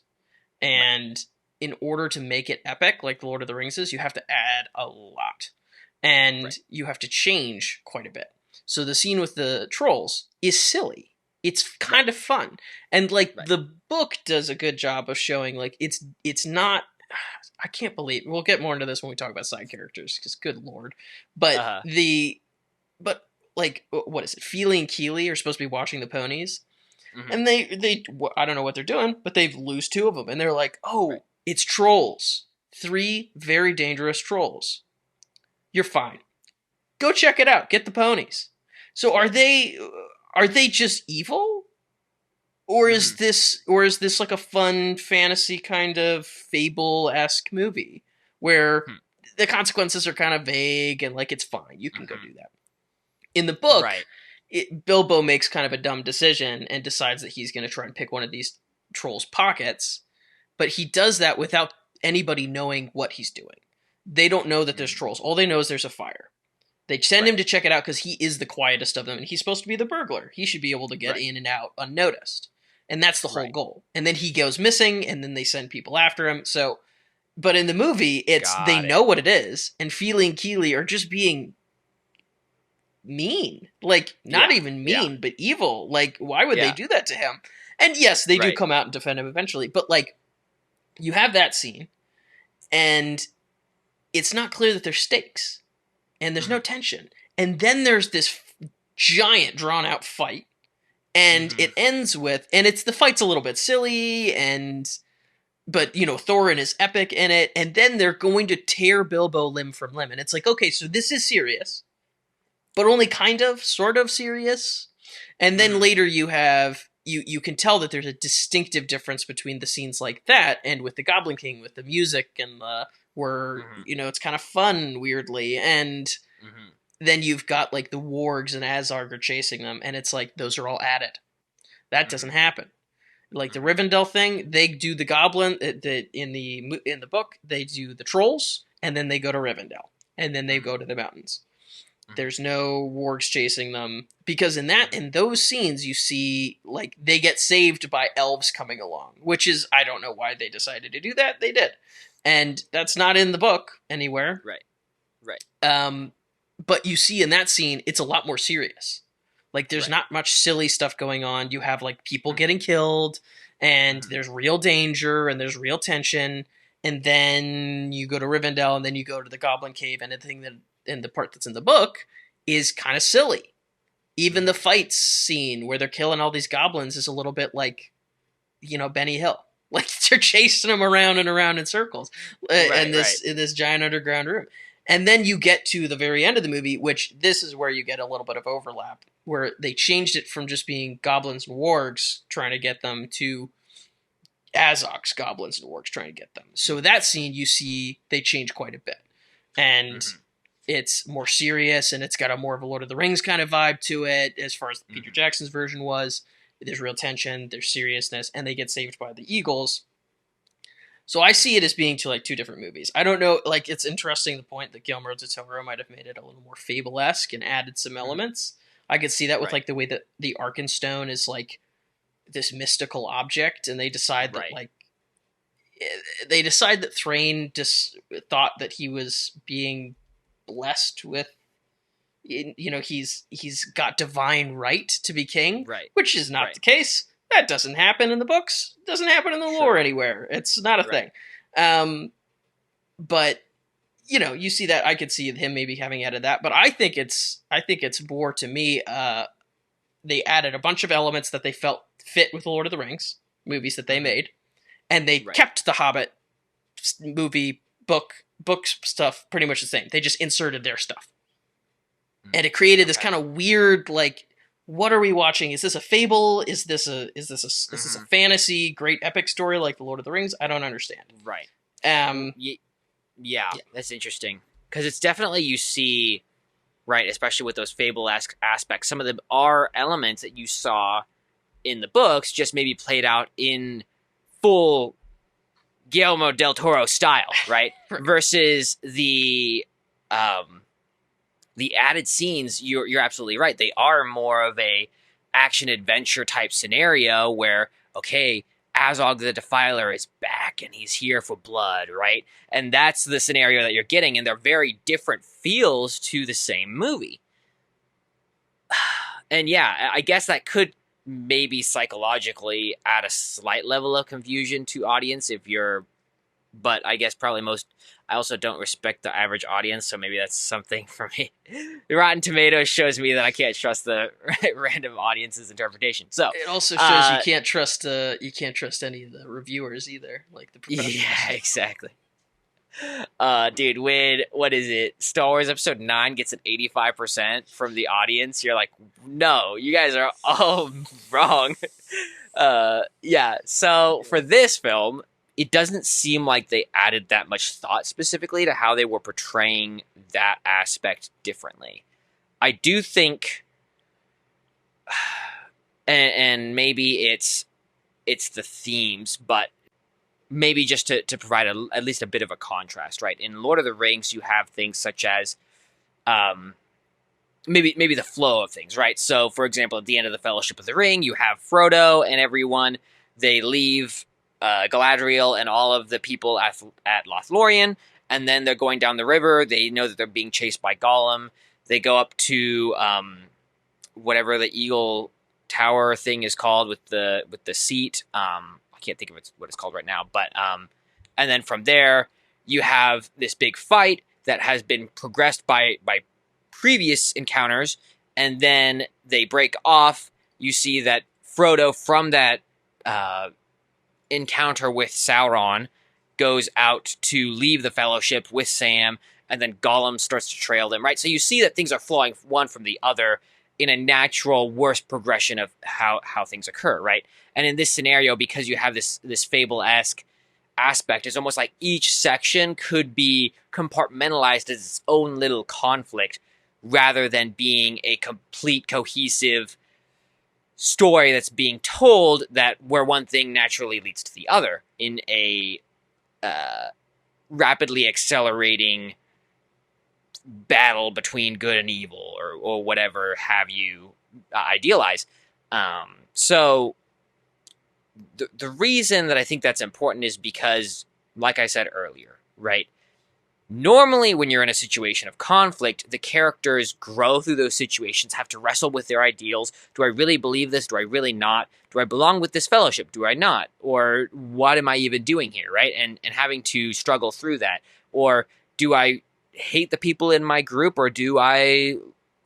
and in order to make it epic, like the Lord of the Rings is, you have to add a lot, and you have to change quite a bit. So the scene with the trolls is silly. It's kind of fun. And like the book does a good job of showing like it's not, I can't believe, we'll get more into this when we talk about side characters, because good Lord. But but like, what is it? Feely and Keely are supposed to be watching the ponies. And they I don't know what they're doing, but they've lose two of them. And they're like, oh, it's trolls. 3 very dangerous trolls. You're fine. Go check it out. Get the ponies. So are they just evil? Or is this like a fun fantasy kind of fable-esque movie where the consequences are kind of vague and like it's fine. You can go do that. In the book, Bilbo makes kind of a dumb decision and decides that he's going to try and pick one of these trolls' pockets, but he does that without anybody knowing what he's doing. They don't know that there's trolls. All they know is there's a fire. They send him to check it out because he is the quietest of them, and he's supposed to be the burglar. He should be able to get in and out unnoticed. And that's the whole goal. And then he goes missing, and then they send people after him. So, but in the movie, they know what it is, and Feely and Keely are just being mean. Like, not even mean, but evil. Like, why would they do that to him? And yes, they do come out and defend him eventually, but like, you have that scene, and it's not clear that there's stakes. And there's no tension. And then there's this giant drawn-out fight. And it ends with... And the fight's a little bit silly, but, you know, Thorin is epic in it. And then they're going to tear Bilbo limb from limb. And it's like, okay, so this is serious. But only kind of, sort of serious. And then later you have... You can tell that there's a distinctive difference between the scenes like that and with the Goblin King, with the music and the... where, you know, it's kind of fun, weirdly, and then you've got, like, the wargs and Azog are chasing them, and it's like, those are all added. That doesn't happen. Like, the Rivendell thing, they do the goblin, in the book, they do the trolls, and then they go to Rivendell, and then they go to the mountains. There's no wargs chasing them, because in those scenes, you see, like, they get saved by elves coming along, which is, I don't know why they decided to do that, they did. And that's not in the book anywhere. Right. But you see in that scene, it's a lot more serious. Like, there's not much silly stuff going on. You have, like, people getting killed, and there's real danger, and there's real tension. And then you go to Rivendell, and then you go to the Goblin Cave, and the part that's in the book is kind of silly. Even the fight scene where they're killing all these goblins is a little bit like, you know, Benny Hill. Like, they're chasing them around and around in circles in this giant underground room. And then you get to the very end of the movie, which this is where you get a little bit of overlap, where they changed it from just being goblins and wargs trying to get them to Azog's goblins and wargs trying to get them. So that scene, you see, they change quite a bit. And it's more serious, and it's got a more of a Lord of the Rings kind of vibe to it, as far as Peter Jackson's version was. There's real tension, there's seriousness, and they get saved by the Eagles. So I see it as being like 2 different movies. I don't know, like, it's interesting the point that Guillermo del Toro might have made it a little more fable-esque and added some elements. I could see that with like the way that the Arkenstone is like this mystical object, and they decide that Thrain just thought that he was being blessed with, you know, he's got divine right to be king, which is not the case. That doesn't happen in the books. It doesn't happen in the lore anywhere. It's not a thing. But, you know, you see that. I could see him maybe having added that, but I think it's more, to me, they added a bunch of elements that they felt fit with the Lord of the Rings movies that they made, and they Right. kept the Hobbit movie, book stuff pretty much the same. They just inserted their stuff. And it created this Okay. kind of weird, like, what are we watching? Is this a fable? Is this a fantasy, great epic story like The Lord of the Rings? I don't understand. Right. Yeah. Yeah, that's interesting. Because it's definitely, you see, right, especially with those fable-esque aspects, some of them are elements that you saw in the books, just maybe played out in full Guillermo del Toro style, right? Right. Versus the added scenes, you're absolutely right. They are more of a action-adventure type scenario where, okay, Azog the Defiler is back and he's here for blood, right? And that's the scenario that you're getting, and they're very different feels to the same movie. And yeah, I guess that could maybe psychologically add a slight level of confusion to audience if you're, but I guess probably I also don't respect the average audience, so maybe that's something for me. The Rotten Tomatoes shows me that I can't trust the random audience's interpretation. So it also shows you can't trust any of the reviewers either, like the professionals. Yeah, exactly. Dude, what is it? Star Wars Episode 9 gets an 85% from the audience. You're like, no, you guys are all wrong. Yeah, so for this film, it doesn't seem like they added that much thought specifically to how they were portraying that aspect differently. I do think, and maybe it's the themes, but maybe just to provide at least a bit of a contrast, right? In Lord of the Rings, you have things such as maybe the flow of things, right? So, for example, at the end of the Fellowship of the Ring, you have Frodo and everyone. They leave Galadriel and all of the people at Lothlorien, and then they're going down the river. They know that they're being chased by Gollum. They go up to whatever the Eagle Tower thing is called with the seat. I can't think of what it's called right now, but and then from there you have this big fight that has been progressed by previous encounters, and then they break off. You see that Frodo, from that encounter with Sauron, goes out to leave the Fellowship with Sam, and then Gollum starts to trail them, right? So you see that things are flowing one from the other in a natural, worse progression of how things occur, right? And in this scenario, because you have this fable-esque aspect, it's almost like each section could be compartmentalized as its own little conflict, rather than being a complete, cohesive story that's being told, that where one thing naturally leads to the other in a rapidly accelerating battle between good and evil, or whatever have you idealize. So the reason that I think that's important is because, like I said earlier, right? Normally, when you're in a situation of conflict, the characters grow through those situations, have to wrestle with their ideals. Do I really believe this? Do I really not? Do I belong with this fellowship? Do I not? Or what am I even doing here, right? And having to struggle through that. Or do I hate the people in my group, or do I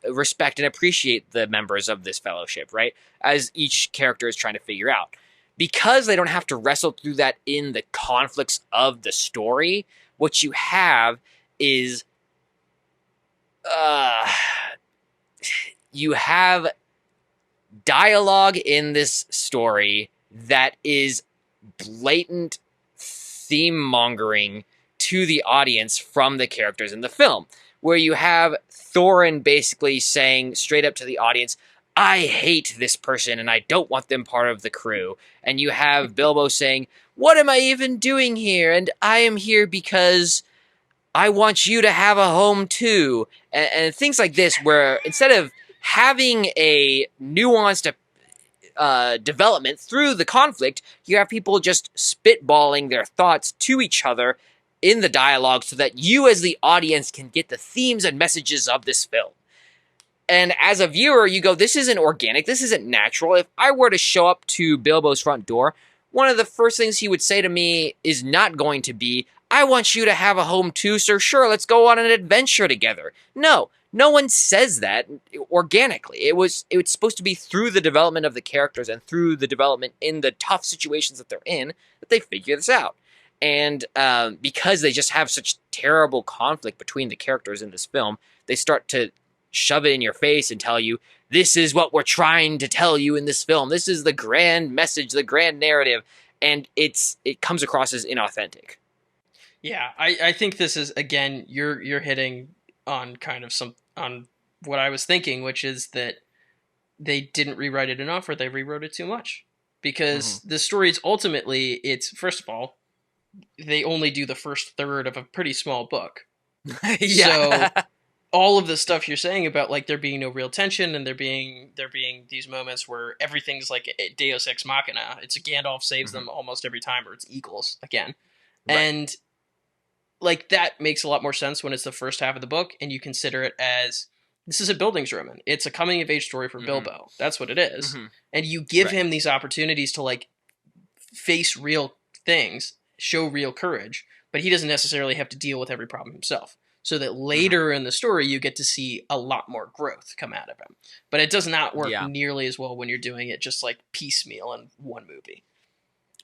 respect and appreciate the members of this fellowship, right? As each character is trying to figure out. Because they don't have to wrestle through that in the conflicts of the story, what you have is you have dialogue in this story that is blatant theme-mongering to the audience from the characters in the film, where you have Thorin basically saying straight up to the audience, I hate this person and I don't want them part of the crew. And you have Bilbo saying, what am I even doing here? And I am here because I want you to have a home too. And things like this, where instead of having a nuanced development through the conflict, you have people just spitballing their thoughts to each other in the dialogue, so that you as the audience can get the themes and messages of this film. And as a viewer, you go, this isn't organic, this isn't natural. If I were to show up to Bilbo's front door, one of the first things he would say to me is not going to be, I want you to have a home too, sir. Sure, let's go on an adventure together. No, no one says that organically. It's supposed to be through the development of the characters and through the development in the tough situations that they're in that they figure this out. And because they just have such terrible conflict between the characters in this film, they start to shove it in your face and tell you, this is what we're trying to tell you in this film. This is the grand message, the grand narrative. And it comes across as inauthentic. Yeah, I think this is, again, you're hitting on on what I was thinking, which is that they didn't rewrite it enough or they rewrote it too much. Because the story is ultimately, it's, first of all, they only do the first third of a pretty small book. Yeah. So all of the stuff you're saying about like there being no real tension and there being these moments where everything's like a Deus Ex Machina. It's a Gandalf saves them almost every time, or it's Eagles again. Right. And like that makes a lot more sense when it's the first half of the book and you consider it as this is a Bildungsroman. It's a coming of age story for Bilbo. That's what it is. And you give him these opportunities to like face real things, show real courage, but he doesn't necessarily have to deal with every problem himself. So that later in the story, you get to see a lot more growth come out of him. But it does not work nearly as well when you're doing it just like piecemeal in one movie.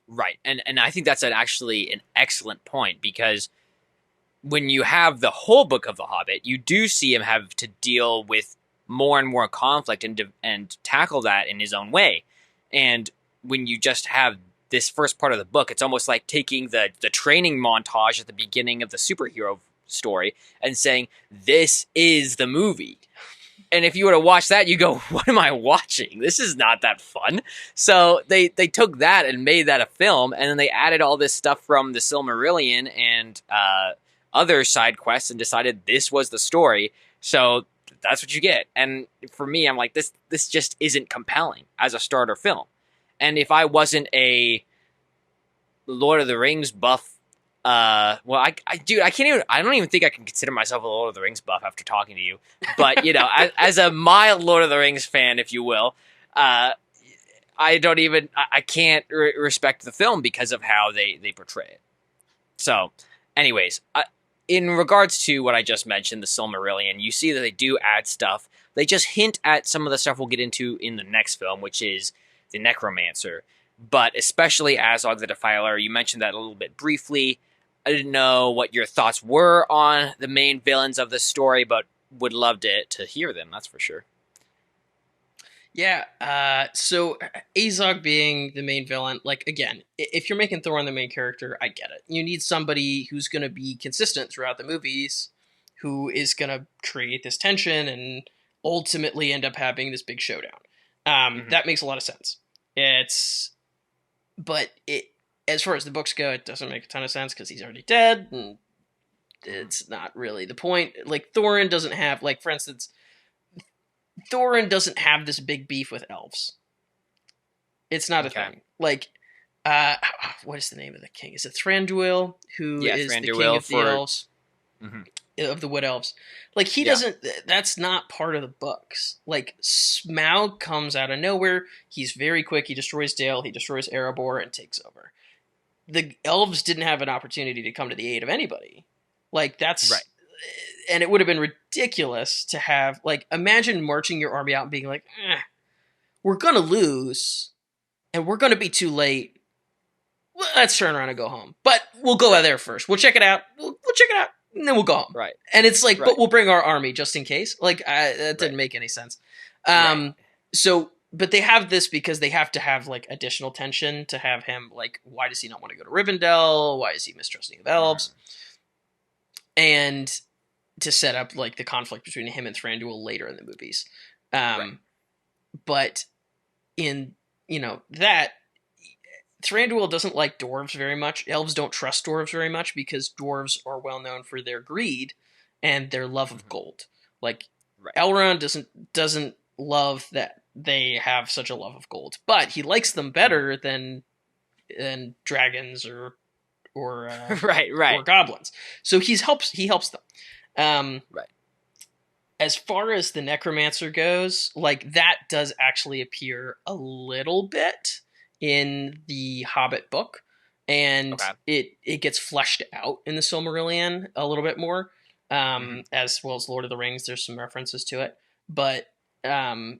Right. And I think that's actually an excellent point, because when you have the whole book of The Hobbit, you do see him have to deal with more and more conflict and tackle that in his own way. And when you just have this first part of the book, it's almost like taking the training montage at the beginning of the superhero story and saying, this is the movie. And if you were to watch that, you go, what am I watching? This is not that fun. So they took that and made that a film, and then they added all this stuff from the Silmarillion and other side quests and decided this was the story. So that's what you get. And for me, I'm like, this just isn't compelling as a starter film. And if I wasn't a Lord of the Rings buff, I don't even think I can consider myself a Lord of the Rings buff after talking to you. But, as a mild Lord of the Rings fan, if you will, I can't respect the film because of how they portray it. So, anyways, in regards to what I just mentioned, the Silmarillion, you see that they do add stuff. They just hint at some of the stuff we'll get into in the next film, which is the Necromancer. But especially Azog the Defiler, you mentioned that a little bit briefly. I didn't know what your thoughts were on the main villains of the story, but would love to hear them, that's for sure. Yeah, so Azog being the main villain, like, again, if you're making Thorin the main character, I get it. You need somebody who's going to be consistent throughout the movies, who is going to create this tension and ultimately end up having this big showdown. That makes a lot of sense. But as far as the books go, it doesn't make a ton of sense because he's already dead, and it's not really the point. Like, Thorin doesn't have, like, for instance, Thorin doesn't have this big beef with elves. It's not a thing. Like, what is the name of the king? Is it Thranduil, who is the king of the elves, of the Wood Elves? Like, he doesn't. That's not part of the books. Like, Smaug comes out of nowhere. He's very quick. He destroys Dale. He destroys Erebor and takes over. The elves didn't have an opportunity to come to the aid of anybody. Like, that's right. And it would have been ridiculous to have, like, imagine marching your army out and being like, we're going to lose, and we're going to be too late. Let's turn around and go home. But we'll go out there first. We'll check it out. We'll check it out, and then we'll go home. Right. And it's like, but we'll bring our army just in case. Like, that didn't make any sense. So, but they have this because they have to have, like, additional tension to have him, like, why does he not want to go to Rivendell? Why is he mistrusting of elves? And to set up, like, the conflict between him and Thranduil later in the movies. But in, that, Thranduil doesn't like dwarves very much. Elves don't trust dwarves very much because dwarves are well known for their greed and their love of gold. Like, Elrond doesn't love that they have such a love of gold, but he likes them better than dragons or goblins. So he helps them. As far as the Necromancer goes, like, that does actually appear a little bit in the Hobbit book, and it gets fleshed out in the Silmarillion a little bit more. as well as Lord of the Rings. There's some references to it, but I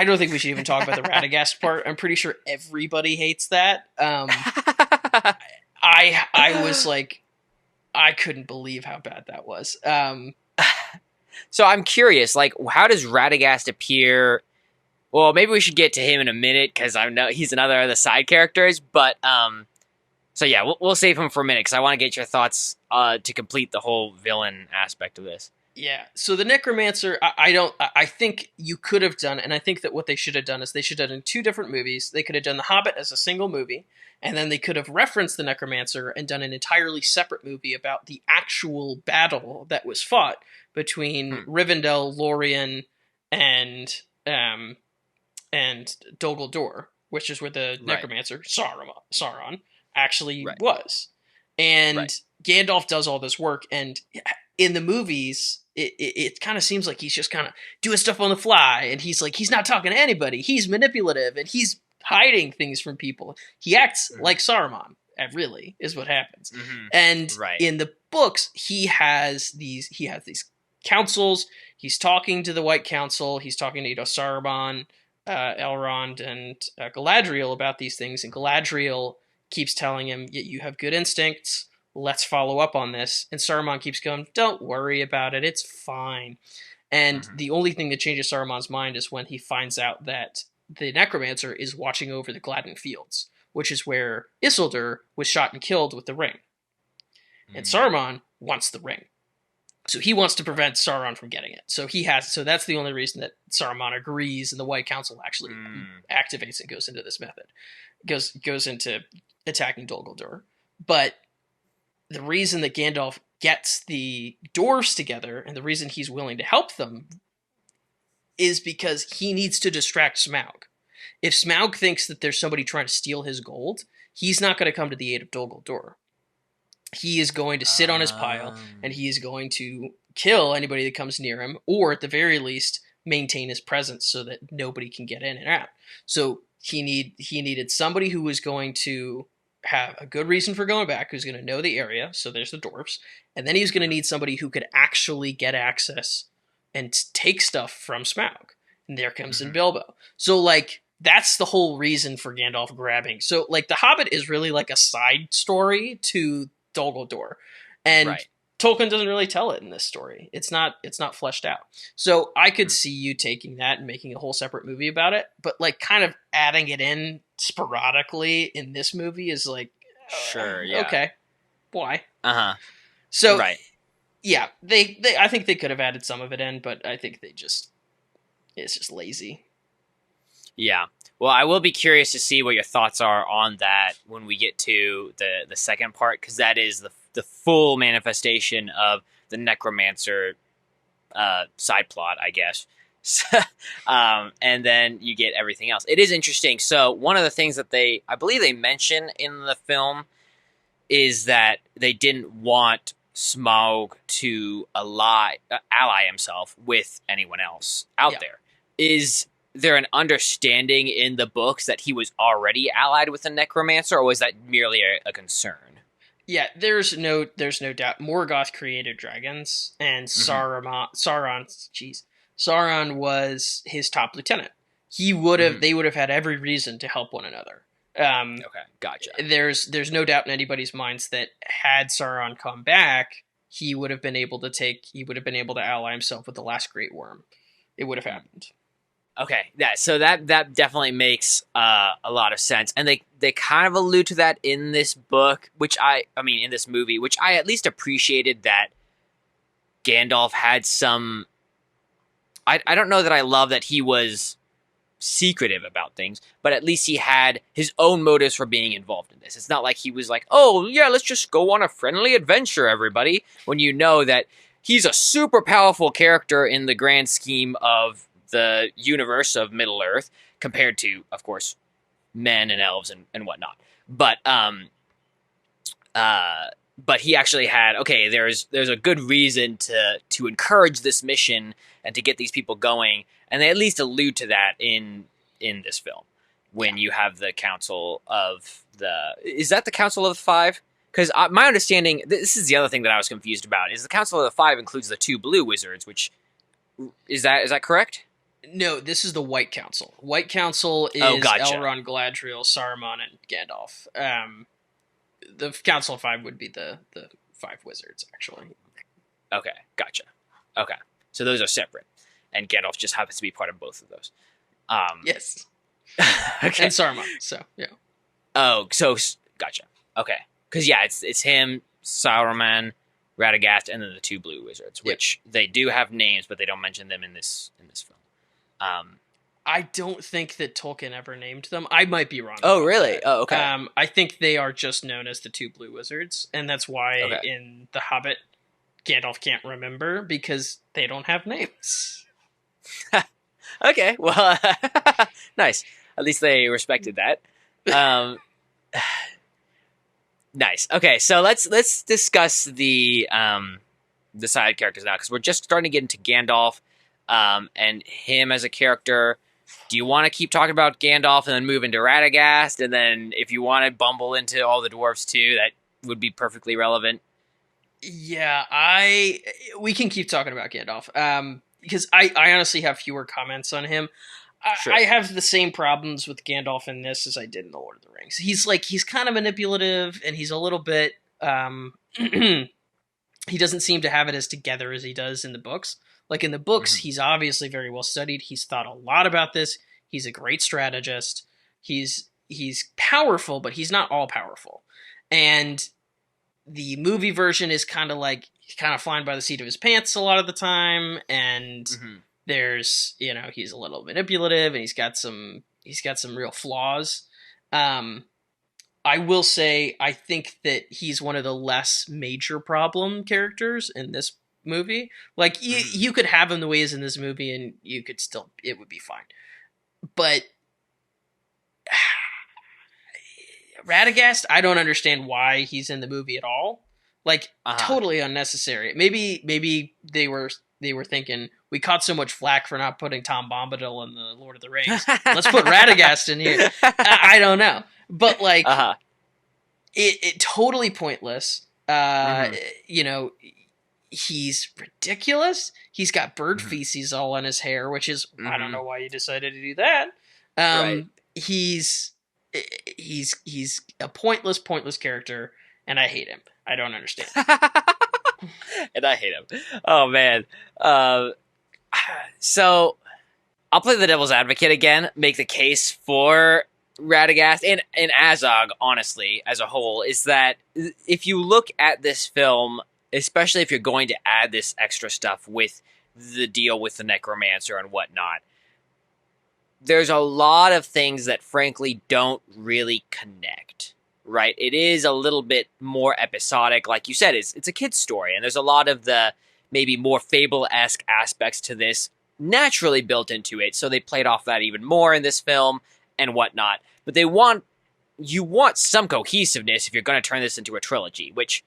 don't think we should even talk about the Radagast part. I'm pretty sure everybody hates that. I was like, I couldn't believe how bad that was. So I'm curious, like, how does Radagast appear? Well, maybe we should get to him in a minute because I know he's another of the side characters. But so yeah, we'll save him for a minute because I want to get your thoughts to complete the whole villain aspect of this. Yeah. So the Necromancer, I think you could have done, and I think that what they should have done is they should have done 2 different movies. They could have done The Hobbit as a single movie, and then they could have referenced the Necromancer and done an entirely separate movie about the actual battle that was fought between Rivendell, Lorien, and Dol Guldur, which is where the Necromancer, Sauron, actually was. And Gandalf does all this work, and in the movies, it kind of seems like he's just kind of doing stuff on the fly, and he's not talking to anybody. He's manipulative, and he's hiding things from people. He acts like Saruman, really, is what happens. And in the books, he has these councils. He's talking to the White Council. He's talking to Saruman, Elrond, and Galadriel about these things, and Galadriel keeps telling him, you have good instincts, let's follow up on this. And Saruman keeps going, don't worry about it, it's fine. And the only thing that changes Saruman's mind is when he finds out that the Necromancer is watching over the Gladden Fields, which is where Isildur was shot and killed with the ring. And Saruman wants the ring. So he wants to prevent Sauron from getting it. So that's the only reason that Saruman agrees and the White Council actually activates and goes into this method. Goes into attacking Dol Guldur. But the reason that Gandalf gets the dwarves together and the reason he's willing to help them is because he needs to distract Smaug. If Smaug thinks that there's somebody trying to steal his gold, he's not going to come to the aid of Dol Guldur. He is going to sit on his pile, and he is going to kill anybody that comes near him, or at the very least, maintain his presence so that nobody can get in and out. So he needed somebody who was going to have a good reason for going back, who's going to know the area, so there's the dwarves, and then he was going to need somebody who could actually get and take stuff from Smaug. And there comes in Bilbo. So, that's the whole reason for Gandalf grabbing. So, The Hobbit is really like a side story to Dol Guldur. And Tolkien doesn't really tell it in this story. It's not fleshed out. So I could see you taking that and making a whole separate movie about it, but kind of adding it in sporadically in this movie is sure, yeah. Okay. Why? So yeah, they I think they could have added some of it in, but I think it's just lazy. Yeah. Well, I will be curious to see what your thoughts are on that when we get to the second part, because that is the full manifestation of the Necromancer side plot, I guess. And then you get everything else. It is interesting. So one of the things that I believe they mention in the film is that they didn't want Smaug to ally himself with anyone else out there. Is there an understanding in the books that he was already allied with a Necromancer, or was that merely a concern? Yeah, there's no doubt. Morgoth created dragons, and Sauron was his top lieutenant. They would have had every reason to help one another. Okay, gotcha. There's no doubt in anybody's minds that had Sauron come back, he would have been able to ally himself with the last Great Worm. It would have happened. Okay, yeah, so that definitely makes a lot of sense, and they kind of allude to that in this book, in this movie, which I at least appreciated that Gandalf had some. I don't know that I love that he was secretive about things, but at least he had his own motives for being involved in this. It's not like he was like, oh yeah, let's just go on a friendly adventure, everybody, when you know that he's a super powerful character in the grand scheme of the universe of Middle-earth, compared to, of course, men and elves and whatnot. But he actually had, okay, there's a good reason to encourage this mission and to get these people going, and they at least allude to that in this film when you have the Council of is that the Council of the Five? Because my understanding, this is the other thing that I was confused about, is the Council of the Five includes the 2 blue wizards, which, is that correct? No, this is the White Council. White Council is gotcha. Elrond, Galadriel, Saruman, and Gandalf. The Council of Five would be the 5 wizards, actually. Okay, gotcha. Okay, so those are separate, and Gandalf just happens to be part of both of those. Yes. Okay. And Saruman, so, yeah. Oh, so, gotcha. Okay. Because, yeah, it's him, Saruman, Radagast, and then the 2 blue wizards, which they do have names, but they don't mention them in this film. I don't think that Tolkien ever named them. I might be wrong. Oh, really? That. Oh, okay. I think they are just known as the 2 blue wizards, and that's why in The Hobbit, Gandalf can't remember, because they don't have names. Okay, well, nice. At least they respected that. Nice. Okay, so let's discuss the side characters now, because we're just starting to get into Gandalf and him as a character. Do you want to keep talking about Gandalf and then move into Radagast, and then if you want to bumble into all the dwarves too, that would be perfectly relevant? Yeah, we can keep talking about Gandalf because I honestly have fewer comments on him. Sure. I have the same problems with Gandalf in this as I did in The Lord of the Rings. He's kind of manipulative, and he's a little bit he doesn't seem to have it as together as he does in the books. Like in the books, he's obviously very well studied. He's thought a lot about this. He's a great strategist. He's powerful, but he's not all powerful. And the movie version is kind of flying by the seat of his pants a lot of the time, and there's, he's a little manipulative, and he's got some real flaws. I will say, I think that he's one of the less major problem characters in this movie. Like, you could have him the way he is in this movie, and it would be fine. But Radagast, I don't understand why he's in the movie at all. Like, totally unnecessary. Maybe they were thinking, we caught so much flack for not putting Tom Bombadil in the Lord of the Rings. Let's put Radagast in here. I don't know. But, like, it totally pointless. He's ridiculous. He's got bird feces all on his hair, which is, I don't know why you decided to do that. Right. He's a pointless character, and I hate him. I don't understand. And I hate him. Oh, man. So, I'll play the devil's advocate again, make the case for Radagast and Azog, honestly, as a whole, is that if you look at this film, especially if you're going to add this extra stuff with the deal with the Necromancer and whatnot, there's a lot of things that frankly don't really connect, right? It is a little bit more episodic. Like you said, it's a kid's story, and there's a lot of the maybe more fable-esque aspects to this naturally built into it, so they played off that even more in this film and whatnot. But you want some cohesiveness if you're going to turn this into a trilogy, which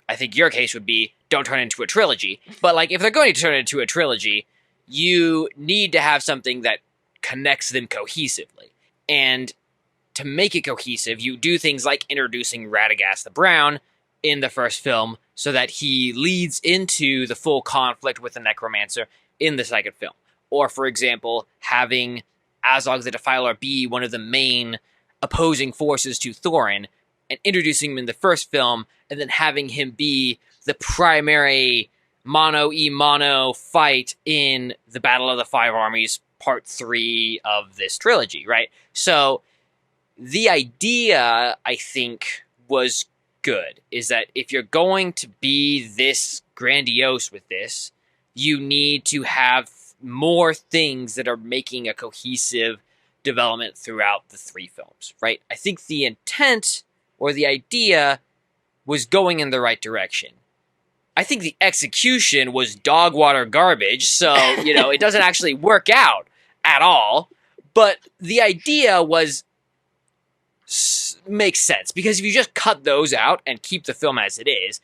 I think your case would be, don't turn it into a trilogy. But like, if they're going to turn it into a trilogy, you need to have something that connects them cohesively. And to make it cohesive, you do things like introducing Radagast the Brown in the first film so that he leads into the full conflict with the Necromancer in the second film. Or, for example, having Azog the Defiler be one of the main opposing forces to Thorin, and introducing him in the first film, and then having him be the primary mono fight in the Battle of the Five Armies, Part 3 of this trilogy, right? So, the idea, I think, was good, is that if you're going to be this grandiose with this, you need to have more things that are making a cohesive development throughout the 3 films, right? I think the intent or the idea was going in the right direction. I think the execution was dog water garbage, so, it doesn't actually work out at all, but the idea makes sense, because if you just cut those out and keep the film as it is,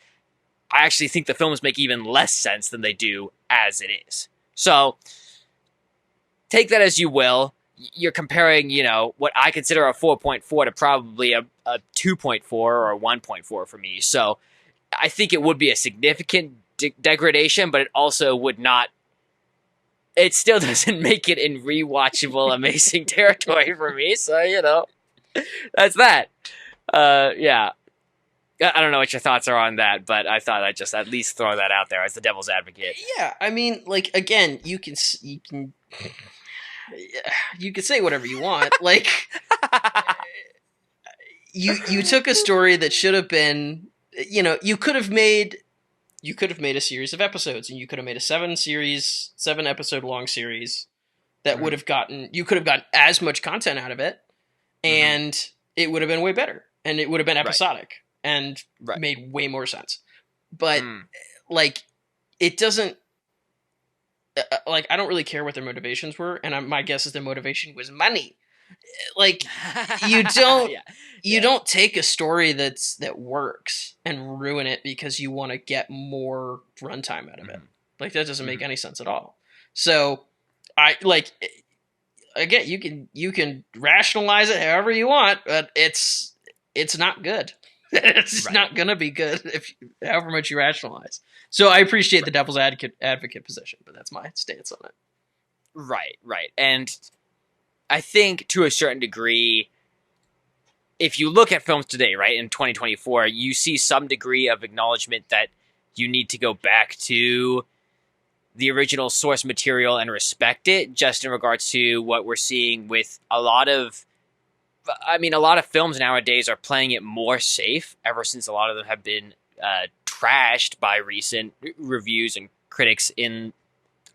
I actually think the films make even less sense than they do as it is. So, take that as you will. you're comparing, what I consider a 4.4 to probably a 2.4 or a 1.4 for me. So I think it would be a significant degradation, but it also would not. It still doesn't make it in rewatchable amazing territory for me. So, that's that. Yeah. I don't know what your thoughts are on that, but I thought I'd just at least throw that out there as the devil's advocate. Yeah, I mean, like, again, you can say whatever you want. Like, you took a story that should have been, you could have made a series of episodes, and you could have made a 7-episode long series that would have you could have gotten as much content out of it, and it would have been way better, and it would have been episodic and made way more sense. But like, it doesn't. Like, I don't really care what their motivations were, and my guess is their motivation was money. Like, you don't don't take a story that works and ruin it because you want to get more runtime out of it. Like, that doesn't make any sense at all. So, again, you can rationalize it however you want, but it's not good. It's not gonna be good however much you rationalize. So I appreciate the devil's advocate position, but that's my stance on it. Right. And I think to a certain degree, if you look at films today, right, in 2024, you see some degree of acknowledgement that you need to go back to the original source material and respect it, just in regards to what we're seeing with a lot of films nowadays are playing it more safe ever since a lot of them have been trashed by recent reviews and critics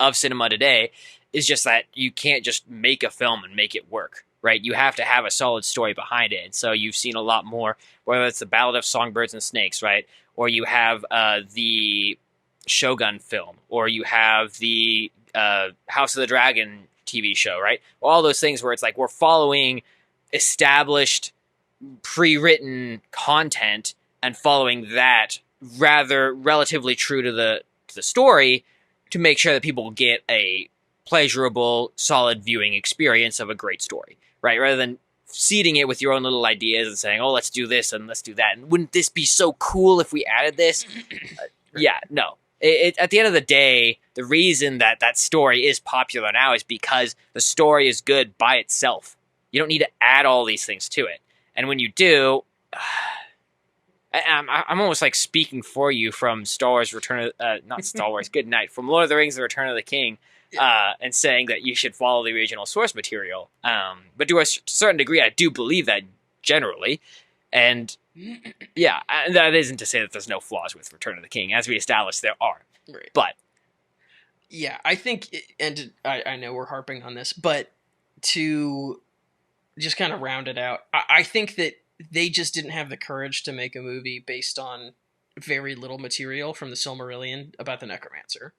of cinema today. Is just that you can't just make a film and make it work, right? You have to have a solid story behind it. And so you've seen a lot more, whether it's the Ballad of Songbirds and Snakes, right? Or you have the Shogun film, or you have the House of the Dragon TV show, right? All those things where it's like we're following established, pre-written content and following that rather relatively true to the story to make sure that people get a pleasurable, solid viewing experience of a great story, right? Rather than seeding it with your own little ideas and saying, oh, let's do this and let's do that. And wouldn't this be so cool if we added this? Yeah, no. At the end of the day, the reason that story is popular now is because the story is good by itself. You don't need to add all these things to it. And when you do, I'm almost like speaking for you from Star Wars not Star Wars, good night, from Lord of the Rings, The Return of the King, and saying that you should follow the original source material. But to a certain degree, I do believe that generally. And yeah, that isn't to say that there's no flaws with Return of the King. As we established, there are. Right. But yeah, I think, and I know we're harping on this, but to just kind of round it out, I think that they just didn't have the courage to make a movie based on very little material from the Silmarillion about the Necromancer.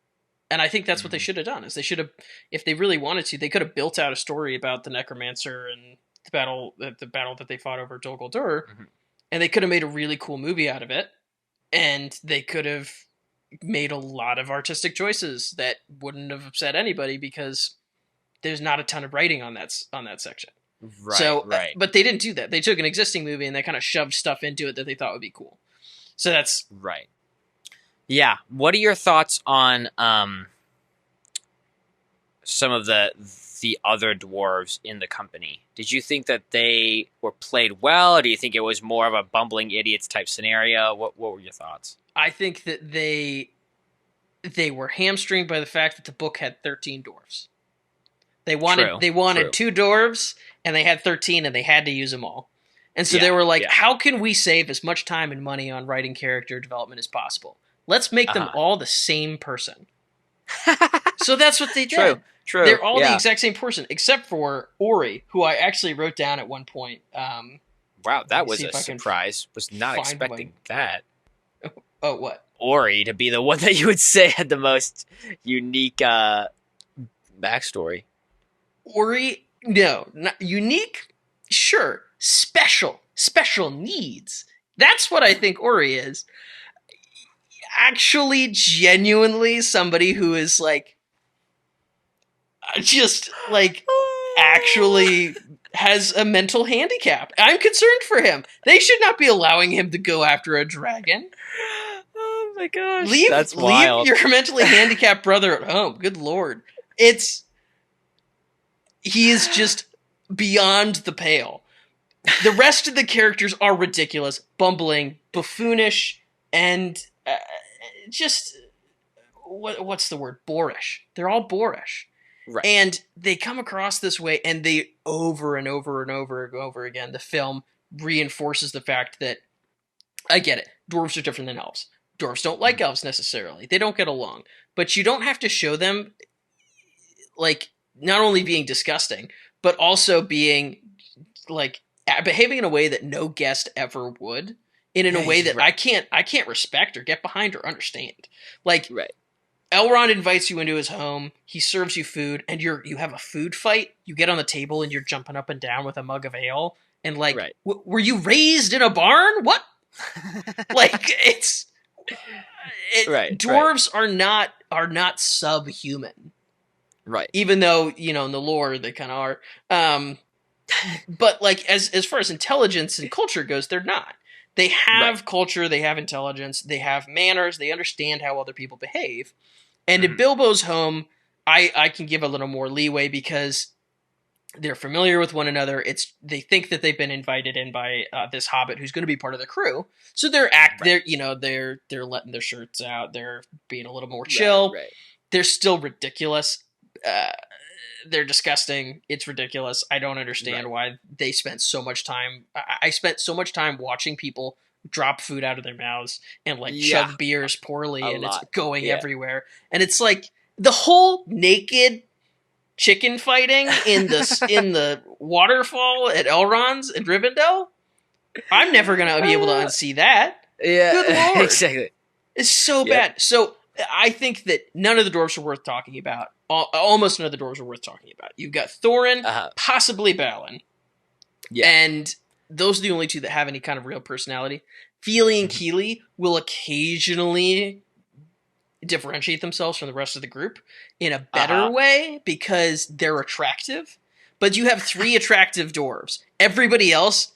And I think that's what they should have done. Is they should have, if they really wanted to, they could have built out a story about the Necromancer and the battle that they fought over Dol Guldur, and they could have made a really cool movie out of it. And they could have made a lot of artistic choices that wouldn't have upset anybody because there's not a ton of writing on that section. Right. But they didn't do that. They took an existing movie and they kind of shoved stuff into it that they thought would be cool. So that's right. Yeah. What are your thoughts on some of the other dwarves in the company? Did you think that they were played well, or do you think it was more of a bumbling idiots type scenario? What were your thoughts? I think that they were hamstringed by the fact that the book had 13 dwarves. They wanted 2 dwarves, and they had 13, and they had to use them all. And so they were like, how can we save as much time and money on writing character development as possible? Let's make them all the same person. So that's what they did. True. They're all the exact same person, except for Ori, who I actually wrote down at one point. Wow, that was a surprise. Was not expecting that. Oh, what? Ori to be the one that you would say had the most unique backstory. Ori, no, not unique. Sure, special needs. That's what I think Ori is. Actually, genuinely, somebody who is like, just like actually has a mental handicap. I'm concerned for him. They should not be allowing him to go after a dragon. Oh my gosh. Leave your mentally handicapped brother at home. Good Lord. He is just beyond the pale. The rest of the characters are ridiculous, bumbling, buffoonish, and just, what's the word? Boorish. They're all boorish. Right. And they come across this way, and they over and over and over again, the film reinforces the fact that, I get it, dwarves are different than elves. Dwarves don't like elves necessarily. They don't get along. But you don't have to show them, like, not only being disgusting, but also being, like, behaving in a way that no guest ever would, in a way that I can't respect or get behind or understand. Like, Elrond invites you into his home, he serves you food, and you have a food fight, you get on the table and you're jumping up and down with a mug of ale, and like, were you raised in a barn? What? Like, dwarves are not subhuman. Right. Even though, in the lore they kind of are. But like, as far as intelligence and culture goes, they're not. They have culture, they have intelligence, they have manners, they understand how other people behave. And in Bilbo's home, I can give a little more leeway because they're familiar with one another. They think that they've been invited in by this hobbit who's going to be part of the crew. So they're they're letting their shirts out. They're being a little more chill. Right. They're still ridiculous. They're disgusting. It's ridiculous. I don't understand why they spent so much time. I spent so much time watching people drop food out of their mouths and like chug beers poorly, and it's going everywhere. And it's like the whole naked chicken fighting in the waterfall at Elrond's in Rivendell. I'm never gonna be able to unsee that. Yeah, good Lord, exactly. It's so bad. So I think that none of the dwarves are worth talking about. Almost none of the dwarves are worth talking about. You've got Thorin, possibly Balin, and those are the only two that have any kind of real personality. Fili and Kili will occasionally differentiate themselves from the rest of the group in a better way because they're attractive. But you have 3 attractive dwarves. Everybody else,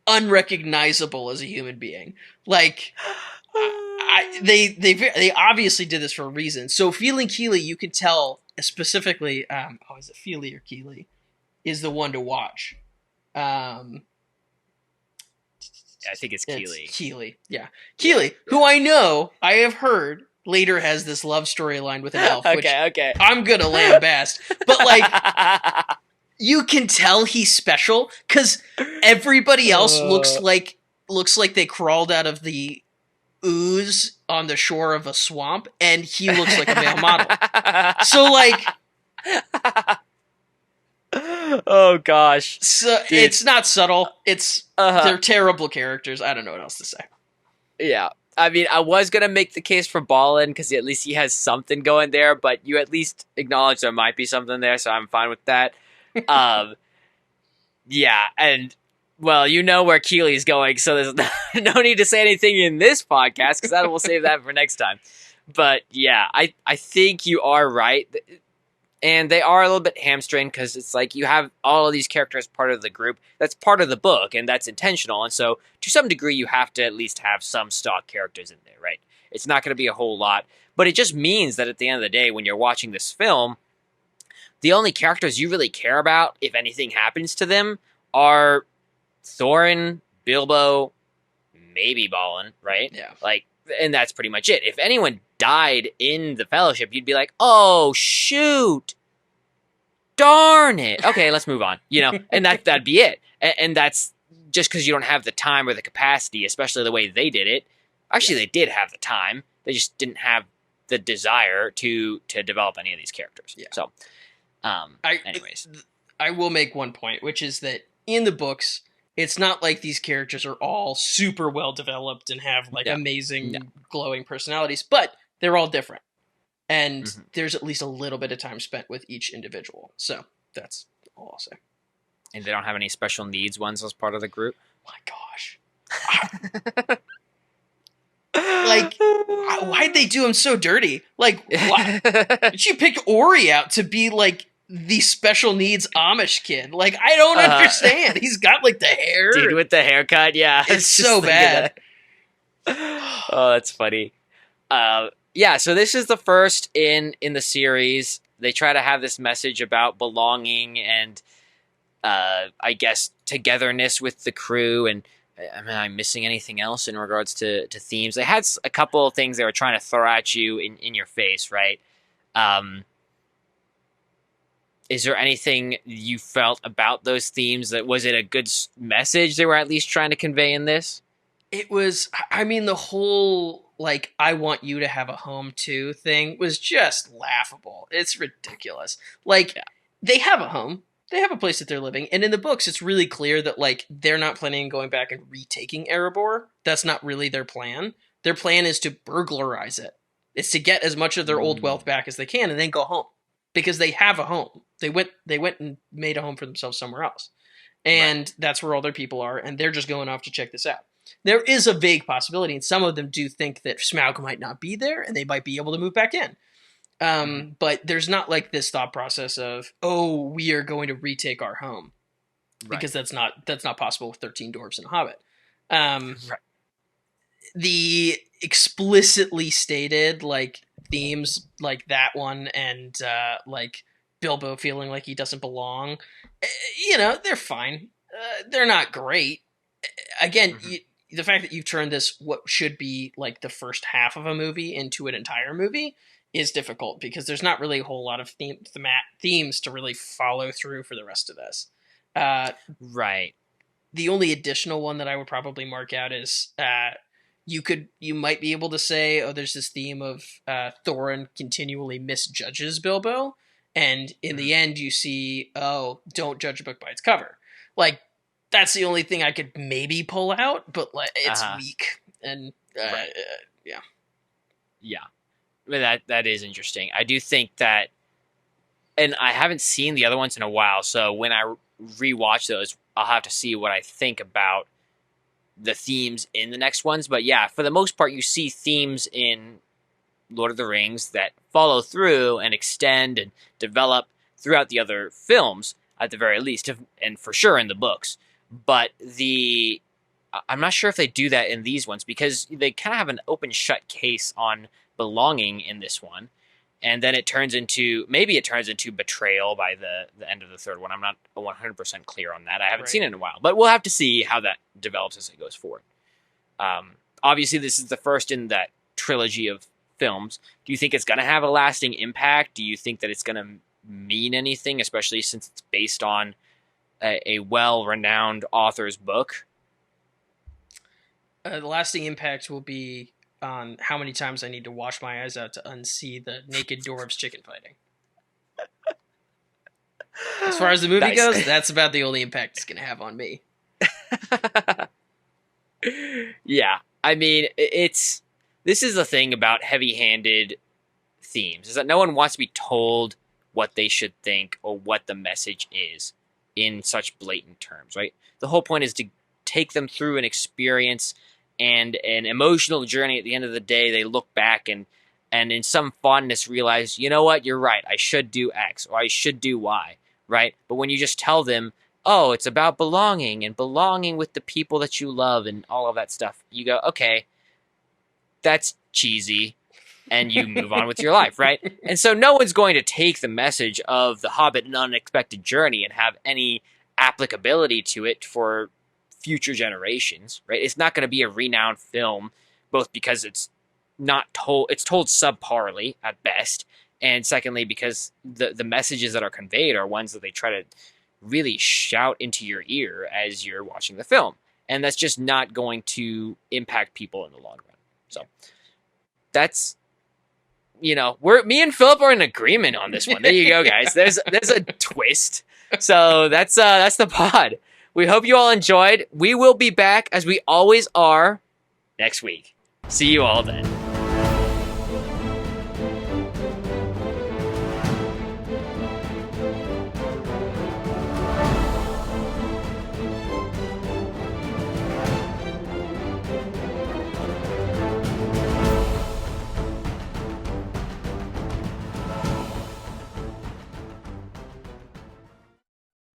unrecognizable as a human being. Like, they obviously did this for a reason. So Fili and Kili, you can tell specifically, is it Fili or Kili, is the one to watch. I think it's Kili. Keely, yeah. Keely, who I have heard later has this love storyline with an elf, which I'm gonna lambast. But like, you can tell he's special because everybody else looks like they crawled out of the ooze on the shore of a swamp, and he looks like a male model. So like, oh gosh. So dude, it's not subtle. It's they're terrible characters. I don't know what else to say. Yeah. I mean, I was going to make the case for Balin because at least he has something going there, but you at least acknowledge there might be something there, so I'm fine with that. Yeah, and, well, you know where Keely's going, so there's no need to say anything in this podcast because we'll save that for next time. But, yeah, I think you are right. And they are a little bit hamstringed because it's like you have all of these characters part of the group. That's part of the book, and that's intentional. And so, to some degree, you have to at least have some stock characters in there, right? It's not going to be a whole lot. But it just means that at the end of the day, when you're watching this film, the only characters you really care about, if anything happens to them, are Thorin, Bilbo, maybe Balin, right? Yeah. Like, and that's pretty much it. If anyone died in the Fellowship, you'd be like, oh, shoot. Darn it. Okay, let's move on. You know, and that'd be it. And that's just because you don't have the time or the capacity, especially the way they did it. Actually, they did have the time. They just didn't have the desire to develop any of these characters. Yeah. So, anyways. I will make one point, which is that in the books, it's not like these characters are all super well developed and have like amazing glowing personalities, but they're all different. And there's at least a little bit of time spent with each individual. So that's all I'll say. And they don't have any special needs ones as part of the group? My gosh. Like, why'd they do him so dirty? Like, why did you pick Ori out to be like the special needs Amish kid. Like, I don't understand. He's got like the hair. Dude with the haircut, yeah. It's so bad. Oh, that's funny. Yeah, so this is the first in the series. They try to have this message about belonging and I guess togetherness with the crew. And am I missing anything else in regards to themes? They had a couple of things they were trying to throw at you in your face, right? Is there anything you felt about those themes? Was it a good message they were at least trying to convey in this? It was, I mean, the whole, like, I want you to have a home too thing was just laughable. It's ridiculous. Like, They have a home. They have a place that they're living. And in the books, it's really clear that, like, they're not planning on going back and retaking Erebor. That's not really their plan. Their plan is to burglarize it. It's to get as much of their old wealth back as they can and then go home. Because they have a home. They went and made a home for themselves somewhere else. And that's where all their people are, and they're just going off to check this out. There is a vague possibility, and some of them do think that Smaug might not be there, and they might be able to move back in. But there's not like this thought process of, oh, we are going to retake our home. Because that's not possible with 13 dwarves and a hobbit. The explicitly stated, like, themes like that one and like Bilbo feeling like he doesn't belong, they're fine. They're not great. Again, the fact that you've turned this what should be like the first half of a movie into an entire movie is difficult because there's not really a whole lot of themes to really follow through for the rest of this. Right. The only additional one that I would probably mark out is you might be able to say, oh, there's this theme of Thorin continually misjudges Bilbo, and in the end you see, oh, don't judge a book by its cover. Like, that's the only thing I could maybe pull out, but like, it's weak. And yeah. Yeah. I mean, that is interesting. I do think that, and I haven't seen the other ones in a while, so when I rewatch those, I'll have to see what I think about the themes in the next ones. But yeah, for the most part, you see themes in Lord of the Rings that follow through and extend and develop throughout the other films, at the very least, and for sure in the books. But I'm not sure if they do that in these ones, because they kind of have an open shut case on belonging in this one. And then it turns into betrayal by the end of the third one. I'm not 100% clear on that. I haven't seen it in a while, but we'll have to see how that develops as it goes forward. Obviously, this is the first in that trilogy of films. Do you think it's going to have a lasting impact? Do you think that it's going to mean anything, especially since it's based on a well-renowned author's book? The lasting impact will be on how many times I need to wash my eyes out to unsee the naked dwarves chicken fighting. As far as the movie goes, that's about the only impact it's going to have on me. Yeah, I mean, this is the thing about heavy-handed themes, is that no one wants to be told what they should think or what the message is in such blatant terms, right? The whole point is to take them through an experience and an emotional journey. At the end of the day, they look back and in some fondness realize, you know what, you're right, I should do X or I should do Y, right? But when you just tell them, oh, it's about belonging and belonging with the people that you love and all of that stuff, you go, okay, that's cheesy, and you move on with your life, right? And so no one's going to take the message of The Hobbit, An Unexpected Journey, and have any applicability to it for future generations, right? It's not going to be a renowned film, both because it's told subparly at best, and secondly because the messages that are conveyed are ones that they try to really shout into your ear as you're watching the film, and that's just not going to impact people in the long run. So that's, me and Philip are in agreement on this one. There you go, guys. There's a twist. So that's the pod. We hope you all enjoyed. We will be back, as we always are, next week. See you all then.